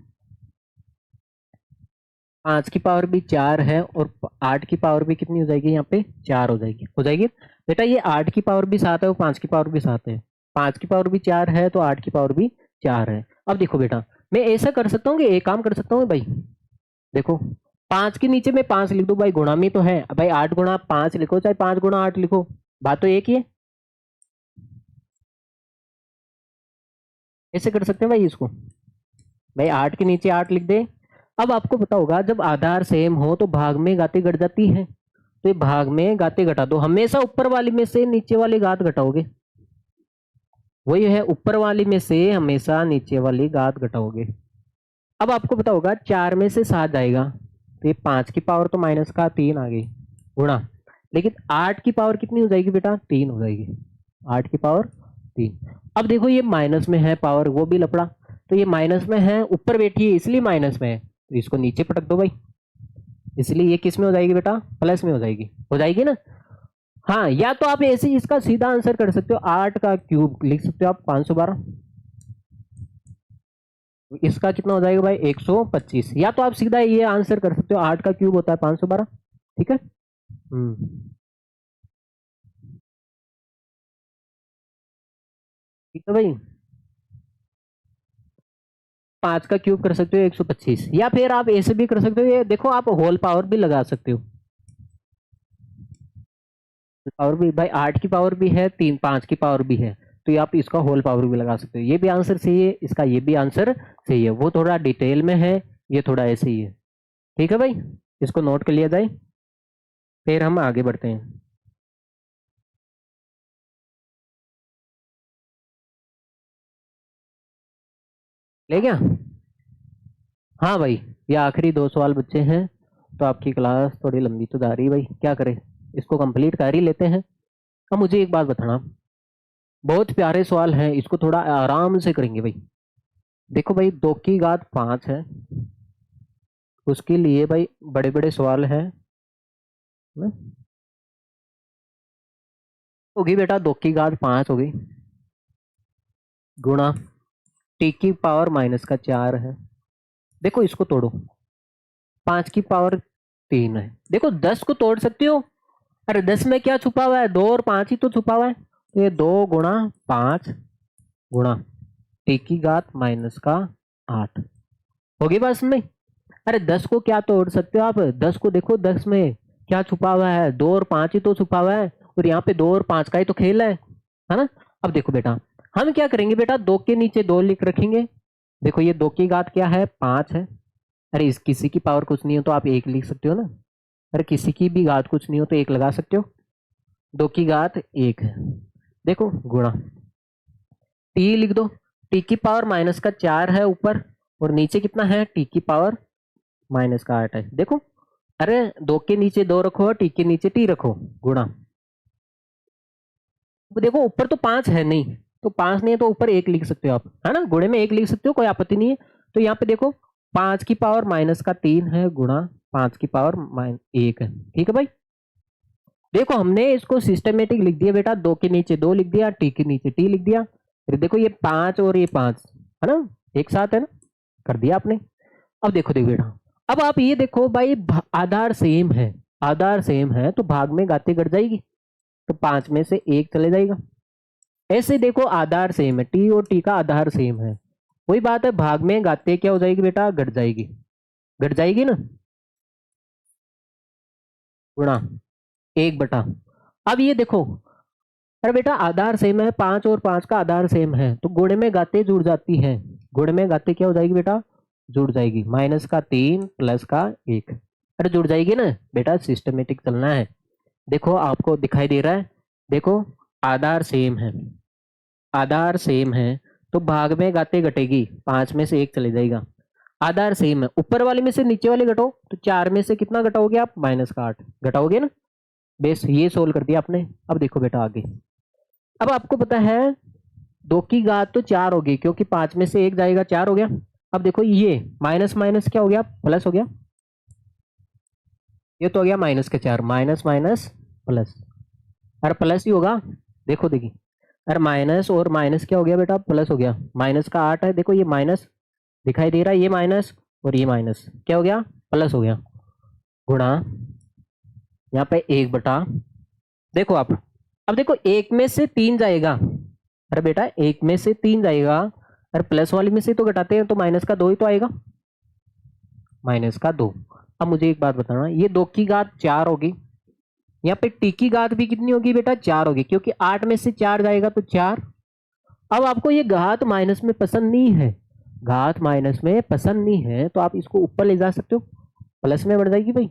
5 की पावर भी 4 है और 8 की पावर भी कितनी हो जाएगी, यहाँ पे 4 हो जाएगी बेटा। ये 8 की पावर भी 7 है और 5 की पावर भी 7 है, 5 की पावर भी 4 है तो 8 की पावर भी 4 है। अब देखो बेटा, मैं ऐसा कर सकता हूँ कि एक काम कर सकता हूँ भाई, देखो 5 के नीचे में 5 लिख दो भाई, गुणा में तो है भाई, 8 × 5 लिखो चाहे 5 × 8 लिखो, बात तो एक ही है। ऐसे कर सकते हैं भाई इसको, भाई 8 के नीचे 8 लिख दे। अब आपको पता होगा जब आधार सेम हो तो भाग में घातें घट जाती है, तो ये भाग में घातें घटा दो, हमेशा ऊपर वाली में से नीचे वाली घात घटाओगे, वही है ऊपर वाली में से हमेशा नीचे वाली घात घटाओगे। अब आपको पता होगा 4 में से 7 जाएगा, तो ये 5 की पावर तो माइनस का 3 आ गई, गुणा, लेकिन 8 की पावर कितनी हो जाएगी बेटा, 3 हो जाएगी, 8 की पावर 3। अब देखो ये माइनस में है पावर, वो भी लपड़ा, तो ये माइनस में है, ऊपर बैठी है इसलिए माइनस में है, तो इसको नीचे पटक दो भाई, इसलिए ये किस में हो जाएगी बेटा, प्लस में हो जाएगी ना। हाँ, या तो आप ऐसे ही इसका सीधा आंसर कर सकते हो, 8 का क्यूब लिख सकते हो आप 512, इसका कितना हो जाएगा भाई 125, या तो आप सीधा ये आंसर कर सकते हो, 8 का क्यूब होता है 512, ठीक है। ठीक है भाई, 5 का क्यूब कर सकते हो 125, या फिर आप ऐसे भी कर सकते हो, ये देखो आप होल पावर भी लगा सकते हो, पावर भी भाई 8 की पावर भी है, 3 5 की पावर भी है, तो ये आप इसका होल पावर भी लगा सकते हो। ये भी आंसर सही है, इसका ये भी आंसर सही है, वो थोड़ा डिटेल में है, ये थोड़ा ऐसे ही है। ठीक है भाई, इसको नोट कर लिया जाए, फिर हम आगे बढ़ते हैं। ले गया, हाँ भाई, ये आखिरी 2 सवाल बच्चे हैं, तो आपकी क्लास थोड़ी लंबी तो जा रही है भाई, क्या करें, इसको कंप्लीट कर ही लेते हैं। अब मुझे एक बात बताना, बहुत प्यारे सवाल हैं, इसको थोड़ा आराम से करेंगे भाई। देखो भाई 2 की घात 5 है, उसके लिए भाई बड़े बड़े सवाल हैं ना? होगी बेटा 2 की घात 5 होगी, गुणा टी की पावर माइनस का 4 है। देखो इसको तोड़ो, 5 की पावर 3 है, देखो 10 को तोड़ सकते हो, अरे 10 में क्या छुपा हुआ है, 2 और 5 ही तो छुपा हुआ है, तो ये 2 × 5 गुणा टी की घात माइनस का 8 होगी बस में। अरे 10 को क्या तोड़ सकते हो आप, 10 को देखो, 10 में क्या छुपा हुआ है, 2 और 5 ही तो छुपा हुआ है, और यहाँ पे 2 और 5 का ही तो खेल है ना। अब देखो बेटा, हम क्या करेंगे बेटा, 2 के नीचे 2 लिख रखेंगे, देखो ये 2 की घात क्या है 5 है, अरे इस किसी की पावर कुछ नहीं हो तो आप 1 लिख सकते हो ना, अरे किसी की भी घात कुछ नहीं हो तो 1 लगा सकते हो, 2 की घात 1 है, देखो गुणा टी लिख दो, टी की पावर माइनस का 4 है ऊपर, और नीचे कितना है, टी की पावर माइनस का 8 है, देखो, अरे 2 के नीचे 2 रखो, टी के नीचे टी रखो, गुणा, देखो ऊपर तो 5 है नहीं, तो 5 नहीं है तो ऊपर 1 लिख सकते हो आप, है ना, गुणे में 1 लिख सकते हो, कोई आपत्ति नहीं है। तो यहाँ पे देखो 5 की पावर माइनस का 3 है, गुणा 5 की पावर -1 है, ठीक है भाई। देखो हमने इसको सिस्टमेटिक लिख दिया बेटा, 2 के नीचे 2 लिख दिया, टी के नीचे टी लिख दिया, फिर देखो ये 5 और ये 5 है ना, एक साथ है ना, कर दिया आपने। अब देखो देखो बेटा, अब आप ये देखो भाई, आधार सेम है, आधार सेम है तो भाग में घातें घट जाएगी, तो 5 में से 1 चले जाएगा। ऐसे देखो आधार सेम है, टी और टी का आधार सेम है, वही बात है, भाग में घातें क्या हो जाएगी बेटा, घट जाएगी, घट जाएगी ना, गुणा 1/। अब ये देखो, अरे बेटा आधार सेम है, 5 और 5 का आधार सेम है, तो गुणे में घातें जुड़ जाती हैं, गुणे में घातें क्या हो जाएगी बेटा, जुड़ जाएगी, माइनस का 3 प्लस का 1, अरे जुड़ जाएगी ना बेटा, सिस्टमेटिक चलना है। देखो आपको दिखाई दे रहा है, देखो आधार सेम है, आधार सेम है तो भाग में घातें घटेगी, 5 में से 1 चले जाएगा। आधार सेम है, ऊपर वाले में से नीचे वाले घटाओ तो 4 में से कितना घटाओगे आप, -8 घटाओगे ना। बेस ये सोल्व कर दिया आपने। अब देखो बेटा आगे, अब आपको पता है 2 की घात तो 4 होगी क्योंकि 5 में से 1 जाएगा, 4 हो गया। अब देखो ये माइनस माइनस क्या हो गया, प्लस हो गया। ये तो हो गया -4, माइनस माइनस प्लस, अरे प्लस ही होगा। देखो देखिए, अरे माइनस और माइनस क्या हो गया बेटा, प्लस हो गया। माइनस का 8 है, देखो ये माइनस दिखाई दे रहा है, ये माइनस और ये माइनस क्या हो गया, प्लस हो गया। गुणा यहाँ पे 1 बटा, देखो आप, अब देखो 1 में से 3 जाएगा, अरे बेटा 1 में से 3 जाएगा, अरे प्लस वाली में से तो घटाते हैं तो माइनस का 2 ही तो आएगा, -2। अब मुझे एक बात बताना, ये 2 की घात 4 होगी, यहाँ पे टी की घात भी कितनी होगी बेटा, 4 होगी, क्योंकि 8 में से 4 जाएगा तो 4। अब आपको ये घात माइनस में पसंद नहीं है, घात माइनस में पसंद नहीं है तो आप इसको ऊपर ले जा सकते हो, प्लस में बढ़ जाएगी भाई,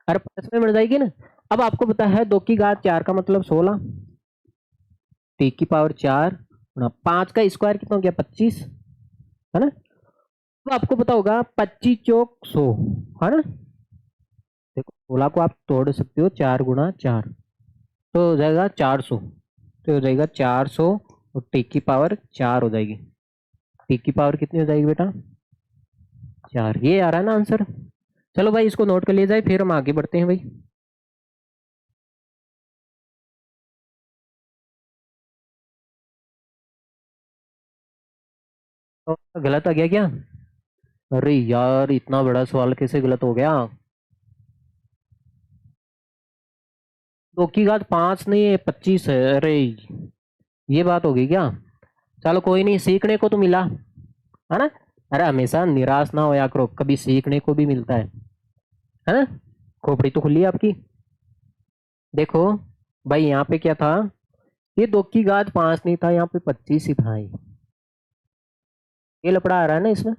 अरे प्लस में बढ़ जाएगी ना। अब आपको पता है 2 की घात 4 का मतलब 16, टी की पावर 4, 5 का स्क्वायर कितना हो गया, 25, है ना। तो आपको पता होगा 25 चौक 100, है ना। देखो 16 को आप तोड़ सकते हो, 4 गुणा 4 तो हो जाएगा 400, तो हो जाएगा 400 और टी की पावर 4 हो जाएगी। टी की पावर कितनी हो जाएगी बेटा, 4। ये आ रहा है ना आंसर। चलो भाई इसको नोट कर लिया जाए, फिर हम आगे बढ़ते हैं भाई। तो गलत आ गया क्या, अरे यार इतना बड़ा सवाल कैसे गलत हो गया। 2 की घात 5 नहीं है, 25 है, अरे ये बात हो गई क्या। चलो कोई नहीं, सीखने को तो मिला, है ना। अरे हमेशा निराश ना होया करो, कभी सीखने को भी मिलता है ना। खोपड़ी तो खुली है आपकी। देखो भाई यहाँ पे क्या था, ये 2 की घात 5 नहीं था, यहाँ पे 25 ही था। ये लपड़ा आ रहा है ना इसमें,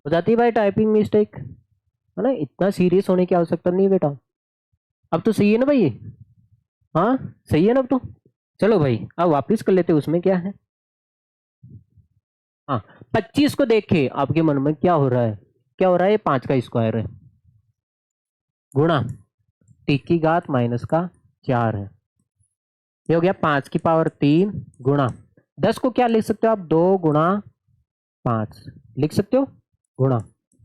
हो जाती है भाई टाइपिंग मिस्टेक, है ना। इतना सीरियस होने की आवश्यकता नहीं है बेटा। अब तो सही है ना भाई ये, हाँ सही है ना अब तो। चलो भाई अब वापिस कर लेते हैं, उसमें क्या है। हाँ 25 को देखे आपके मन में क्या हो रहा है, क्या हो रहा है, ये 5 का स्क्वायर है, गुणा टी की घात माइनस का 4 है, ये हो गया 5 की पावर 3 गुणा 10 को क्या लिख सकते हो आप, 2 गुणा 5 लिख सकते हो, गुणा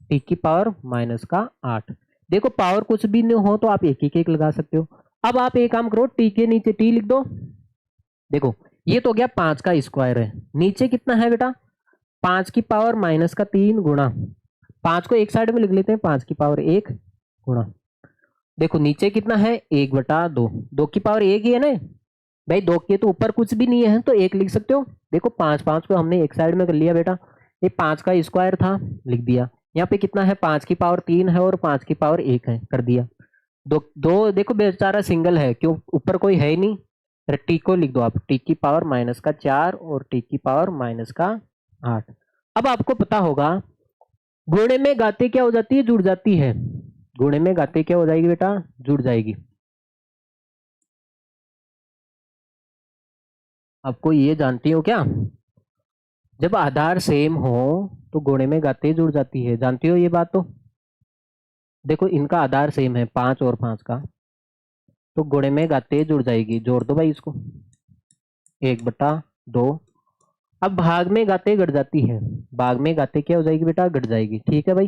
टी की पावर माइनस का 8। देखो पावर कुछ भी नहीं हो तो आप एक लगा सकते हो। अब आप एक काम करो, टी के नीचे टी लिख दो। देखो ये तो हो गया 5 का स्क्वायर है, नीचे कितना है बेटा, 5 की पावर माइनस का 3 गुणा, 5 को एक साइड में लिख लेते हैं, 5 की पावर 1 गुणा, देखो नीचे कितना है, 1/2, 2 की पावर 1 ही है ना भाई, 2 के तो ऊपर कुछ भी नहीं है तो 1 लिख सकते हो। देखो 5 को हमने एक साइड में कर लिया बेटा, ये 5 का स्क्वायर था लिख दिया। यहाँ पे कितना है, 5 की पावर 3 है और 5 की पावर 1 है, कर दिया। दो दो देखो बेचारा सिंगल है, क्यों ऊपर कोई है ही नहीं, टी को लिख दो आप, टी की पावर माइनस का 4 और टी की पावर माइनस का 8। अब आपको पता होगा गुणे में गाते क्या हो जाती है, जुड़ जाती है, गुणे में गाते क्या हो जाएगी बेटा, जुड़ जाएगी। आपको ये जानती हो क्या, जब आधार सेम हो तो गुणे में गाते जुड़ जाती है, जानती हो ये बात तो। देखो इनका आधार सेम है 5 और 5 का, तो गुणे में गाते जुड़ जाएगी, जोड़ दो भाई इसको, 1/2। अब भाग में गाते घट जाती है, भाग में गाते क्या हो जाएगी बेटा, घट जाएगी, ठीक है भाई।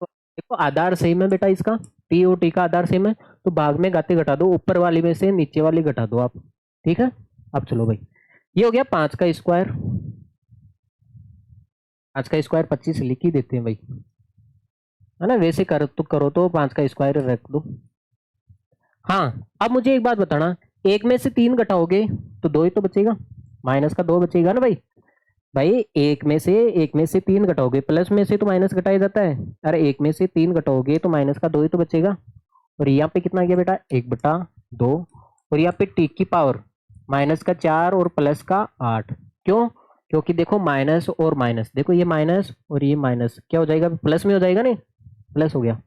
तो देखो आधार सेम है बेटा इसका, टी और टी का आधार सेम है, तो भाग में गाते घटा दो, ऊपर वाली में से नीचे वाली घटा दो आप, ठीक है। अब चलो भाई, ये हो गया 5 का स्क्वायर, 5 का स्क्वायर 25 लिख ही देते हैं भाई, है ना, वैसे करो तो 5 का स्क्वायर रख दो। हाँ अब मुझे एक बात बताना, 1 में से 3 घटाओगे तो 2 ही तो बचेगा, माइनस का 2 बचेगा ना भाई। भाई 1 में से 3 घटाओगे, प्लस में से तो माइनस घटाया जाता है, अरे 1 में से 3 घटाओगे तो माइनस का 2 ही तो बचेगा। और यहाँ पे कितना गया बेटा, 1/2, और यहाँ पे टी की पावर माइनस का 4 और प्लस का 8, क्यों, क्योंकि देखो माइनस और माइनस, देखो ये माइनस और ये माइनस क्या हो जाएगा, प्लस में हो जाएगा नहीं, प्लस हो गया।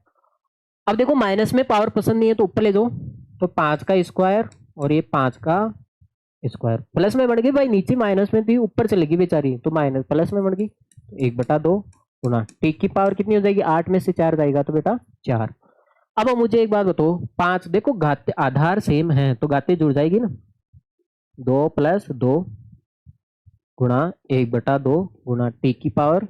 अब देखो माइनस में पावर पसंद नहीं है तो ऊपर ले जाओ, तो 5 का स्क्वायर और ये 5 का स्क्वायर प्लस में बढ़ गई भाई, नीचे माइनस में थी ऊपर चलेगी बेचारी तो माइनस प्लस में बढ़ गई, तो 1/2 गुणा टी की पावर कितनी हो जाएगी, 8 में से 4 जाएगा तो बेटा 4। अब मुझे एक बात बताओ, 5 देखो घाते आधार सेम है तो घाते जुड़ जाएगी ना, 2 + 2 गुणा 1/2 गुणा टी की पावर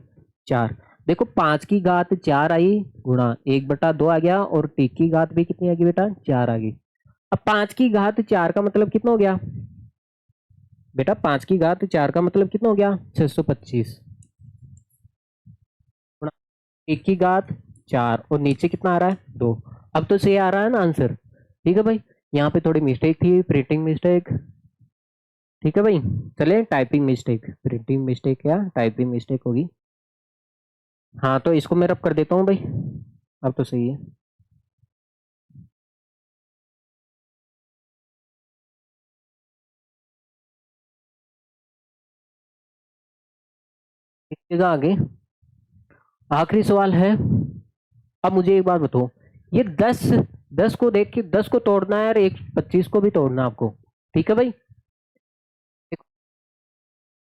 4। देखो 5 की घात 4 आई गुणा 1/2 आ गया और टी की घात भी कितनी आ गई बेटा 4 आ गई। अब 5 की घात 4 का मतलब कितना हो गया बेटा, 5 की घात 4 का मतलब कितना हो गया 625 गुणा 1 की घात 4 और नीचे कितना आ रहा है 2। अब तो सही आ रहा है ना आंसर, ठीक है भाई। यहाँ पे थोड़ी मिस्टेक थी, प्रिंटिंग मिस्टेक, ठीक है भाई। चले टाइपिंग मिस्टेक, प्रिंटिंग मिस्टेक या टाइपिंग मिस्टेक होगी। हाँ तो इसको मैं रब कर देता हूँ भाई, अब तो सही है। इसके आगे आखिरी सवाल है। अब मुझे एक बात बताओ, ये 10 को देख के 10 को तोड़ना है और 25 को भी तोड़ना है आपको, ठीक है भाई।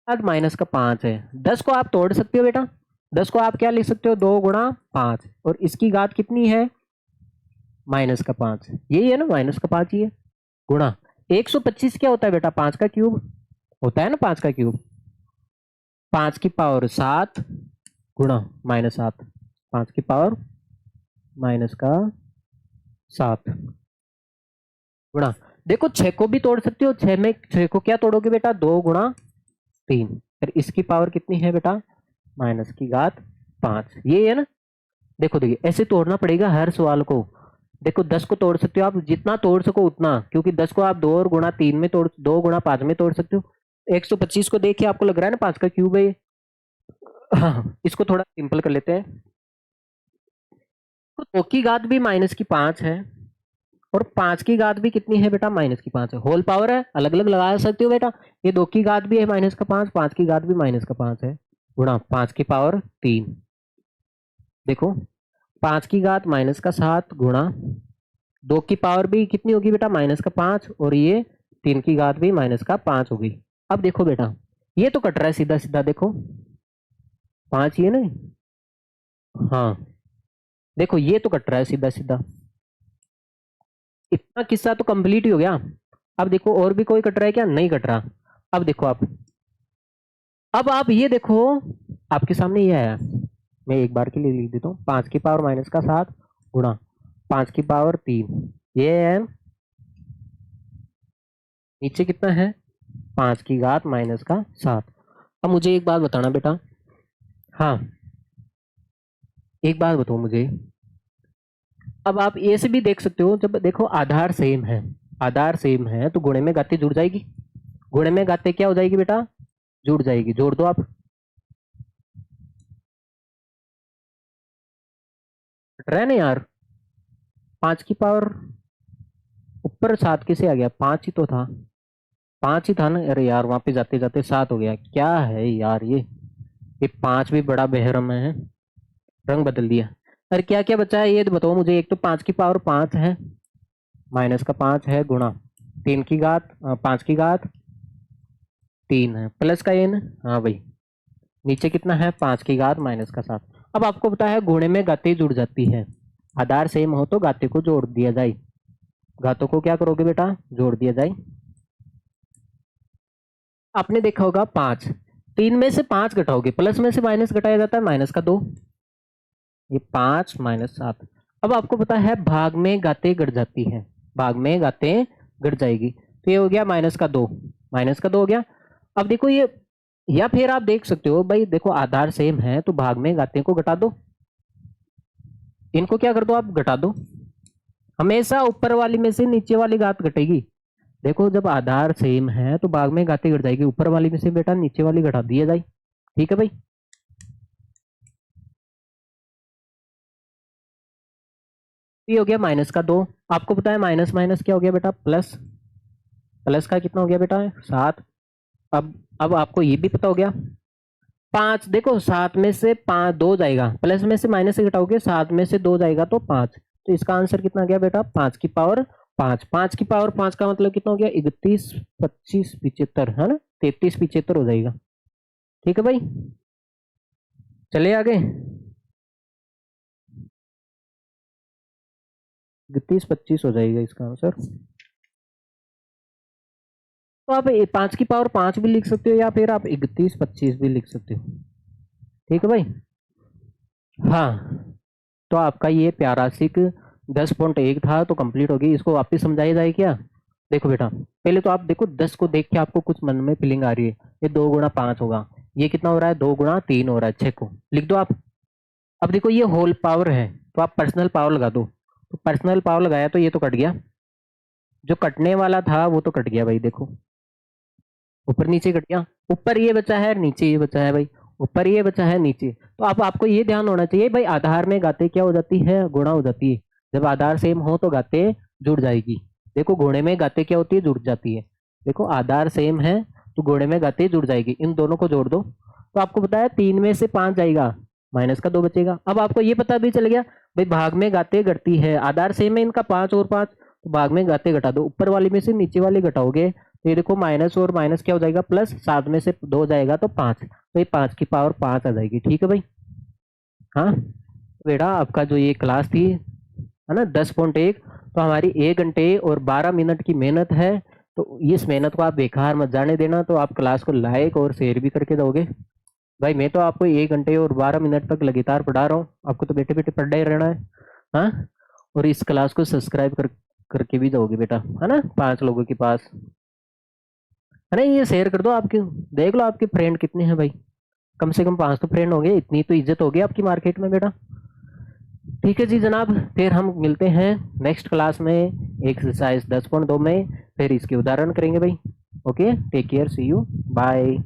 माइनस का 5 है, 10 को आप तोड़ सकते हो बेटा, 10 को आप क्या लिख सकते हो 2 गुणा 5 और इसकी घात कितनी है -5, यही है ना -5 ही है गुणा 125 क्या होता है बेटा 5 का क्यूब होता है ना, 5 का क्यूब 5 की पावर 7 गुणा -7, 5 की पावर -7 गुणा, देखो 6 को भी तोड़ सकते हो, 6 में 6 को क्या तोड़ोगे बेटा 2 गुणा 3, फिर इसकी पावर कितनी है बेटा -5, ये है ना। देखो देखिए ऐसे तोड़ना पड़ेगा हर सवाल को। देखो 10 को तोड़ सकते हो आप, जितना तोड़ सको उतना, क्योंकि 10 को आप 2 और गुणा 3 में तोड़ 2 गुणा 5 में तोड़ सकते हो। 125 को देखिए आपको लग रहा है ना 5 का क्यूब है ये। हाँ, इसको थोड़ा सिंपल कर लेते हैं। तो 2 की घात भी -5 है और 5 की घात भी कितनी है बेटा -5 है, होल पावर है, अलग अलग लगा सकते हो बेटा। ये 2 की घात भी है -5, 5 की घात भी -5 है गुणा 5 की पावर 3। देखो 5 की घात -7 गुणा 2 की पावर भी कितनी होगी बेटा -5 और ये 3 की घात भी -5 होगी। अब देखो बेटा ये तो कट रहा है सीधा सीधा, देखो 5 ये ना, हाँ देखो ये तो कट रहा है सीधा सीधा, इतना किस्सा तो कंप्लीट ही हो गया। अब देखो और भी कोई कट रहा है क्या, नहीं कट रहा। अब देखो आप, अब आप ये देखो आपके सामने ये आया, मैं एक बार के लिए लिख देता हूँ, 5 की पावर -7 गुणा 5 की पावर 3, ये है नीचे कितना है 5 की घात -7। अब मुझे एक बात बताना बेटा, हाँ एक बात बताओ मुझे, अब आप ये से भी देख सकते हो, जब देखो आधार सेम है, आधार सेम है तो गुणे में घाते जुड़ जाएगी, गुणे में घाते क्या हो जाएगी बेटा जुड़ जाएगी, जोड़ दो आप। कट रहा है ना यार, 5 की पावर ऊपर 7 किसे आ गया, 5 ही तो था, 5 ही था ना, अरे यार वहां पे जाते जाते 7 हो गया, क्या है यार ये 5 भी बड़ा बेहरम है, रंग बदल दिया। अरे क्या क्या बचा है ये तो बताओ मुझे, एक तो 5 की पावर 5 है, -5 है गुणा 3 की घात 5 की घात 3 है, प्लस का एन, हाँ भाई नीचे कितना है 5 की घात -7। अब आपको पता है गुणे में घाते जुड़ जाती है, आधार सेम हो तो घाते को जोड़ दिया जाए, घातों को क्या करोगे बेटा जोड़ दिया जाए। आपने देखा होगा 5, 3 में से 5 घटाओगे, प्लस में से माइनस घटाया जाता है -2, ये 5 -7। अब आपको पता है भाग में घाते घट जाती है, भाग में घाते घट जाएगी, तो ये हो गया -2, -2 हो गया। अब देखो ये, या फिर आप देख सकते हो भाई देखो आधार सेम है तो भाग में घाते को घटा दो, इनको क्या कर दो आप घटा दो, हमेशा ऊपर वाली में से नीचे वाली घात घटेगी। देखो जब आधार सेम है तो भाग में घाते घट जाएगी, ऊपर वाली में से बेटा नीचे वाली घटा दिया जाए, ठीक है भाई। ये हो गया -2, आपको पता है माइनस माइनस क्या हो गया बेटा प्लस, प्लस का कितना हो गया बेटा 7। अब आपको ये भी पता हो गया 5, देखो 7 में से 5 2 जाएगा, प्लस में से माइनस से घटाओगे 7 में से 2 जाएगा तो 5, तो इसका आंसर कितना गया बेटा 5 की पावर 5, 5 की पावर 5 का मतलब कितना हो गया? 31, 25, 75 है ना, 33, 75 हो जाएगा। ठीक है भाई, चले आगे। 31, 25 हो जाएगा इसका आंसर। तो आप 5 की पावर 5 भी लिख सकते हो या फिर आप 31, 25 भी लिख सकते हो। ठीक है भाई। हाँ, तो आपका ये प्यारासिक 10.1 था तो कंप्लीट होगी। इसको वापस समझाया जाए क्या? देखो बेटा, पहले तो आप देखो 10 को देख के आपको कुछ मन में फीलिंग आ रही है, ये 2 गुणा 5 होगा। ये कितना हो रहा है? 2 गुणा 3 हो रहा है। 6 को लिख दो आप। अब देखो ये होल पावर है तो आप पर्सनल पावर लगा दो। तो पर्सनल पावर लगाया तो ये तो कट गया, जो कटने वाला था वो तो कट गया भाई। देखो ऊपर नीचे कट गया, ऊपर ये बचा है, नीचे ये बचा है भाई। ऊपर ये बचा है, नीचे। तो अब आपको ये ध्यान होना चाहिए भाई, आधार में गाते क्या हो जाती है? गुणा हो जाती है। जब आधार सेम हो तो गाते जुड़ जाएगी। देखो घोड़े में गाते क्या होती है? जुड़ जाती है। देखो आधार सेम है तो घोड़े में गाते जुड़ जाएगी। इन दोनों को जोड़ दो तो आपको पता है 3 में से 5 जाएगा, माइनस का 2 बचेगा। अब आपको ये पता भी चल गया भाई, भाग में गाते घटती है, आधार सेम है इनका 5 और 5, तो भाग में गाते घटा दो। ऊपर वाली में से नीचे वाली घटाओगे तो ये देखो माइनस और माइनस क्या हो जाएगा? प्लस। 7 में से 2 जाएगा तो 5, तो ये 5 की पावर 5 आ जाएगी। ठीक है भाई। हाँ बेटा, आपका जो ये क्लास थी है ना 10.1, तो हमारी 1 घंटे और 12 मिनट की मेहनत है। तो इस मेहनत को आप बेकार मत जाने देना। तो आप क्लास को लाइक और शेयर भी करके दोगे भाई। मैं तो आपको 1 घंटे और 12 मिनट तक लगातार पढ़ा रहा हूँ, आपको तो बैठे बैठे पढ़ना ही रहना है। हाँ, और इस क्लास को सब्सक्राइब करके भी दोगे बेटा, है ना, 5 लोगों के पास। अरे ये शेयर कर दो। आपके देख लो आपके फ्रेंड कितने हैं भाई, कम से कम 5 तो फ्रेंड होंगे। इतनी तो इज्जत होगी आपकी मार्केट में बेटा। ठीक है जी जनाब, फिर हम मिलते हैं नेक्स्ट क्लास में एक्सरसाइज 10.2 में, फिर इसके उदाहरण करेंगे भाई। Okay, take care, see you, bye.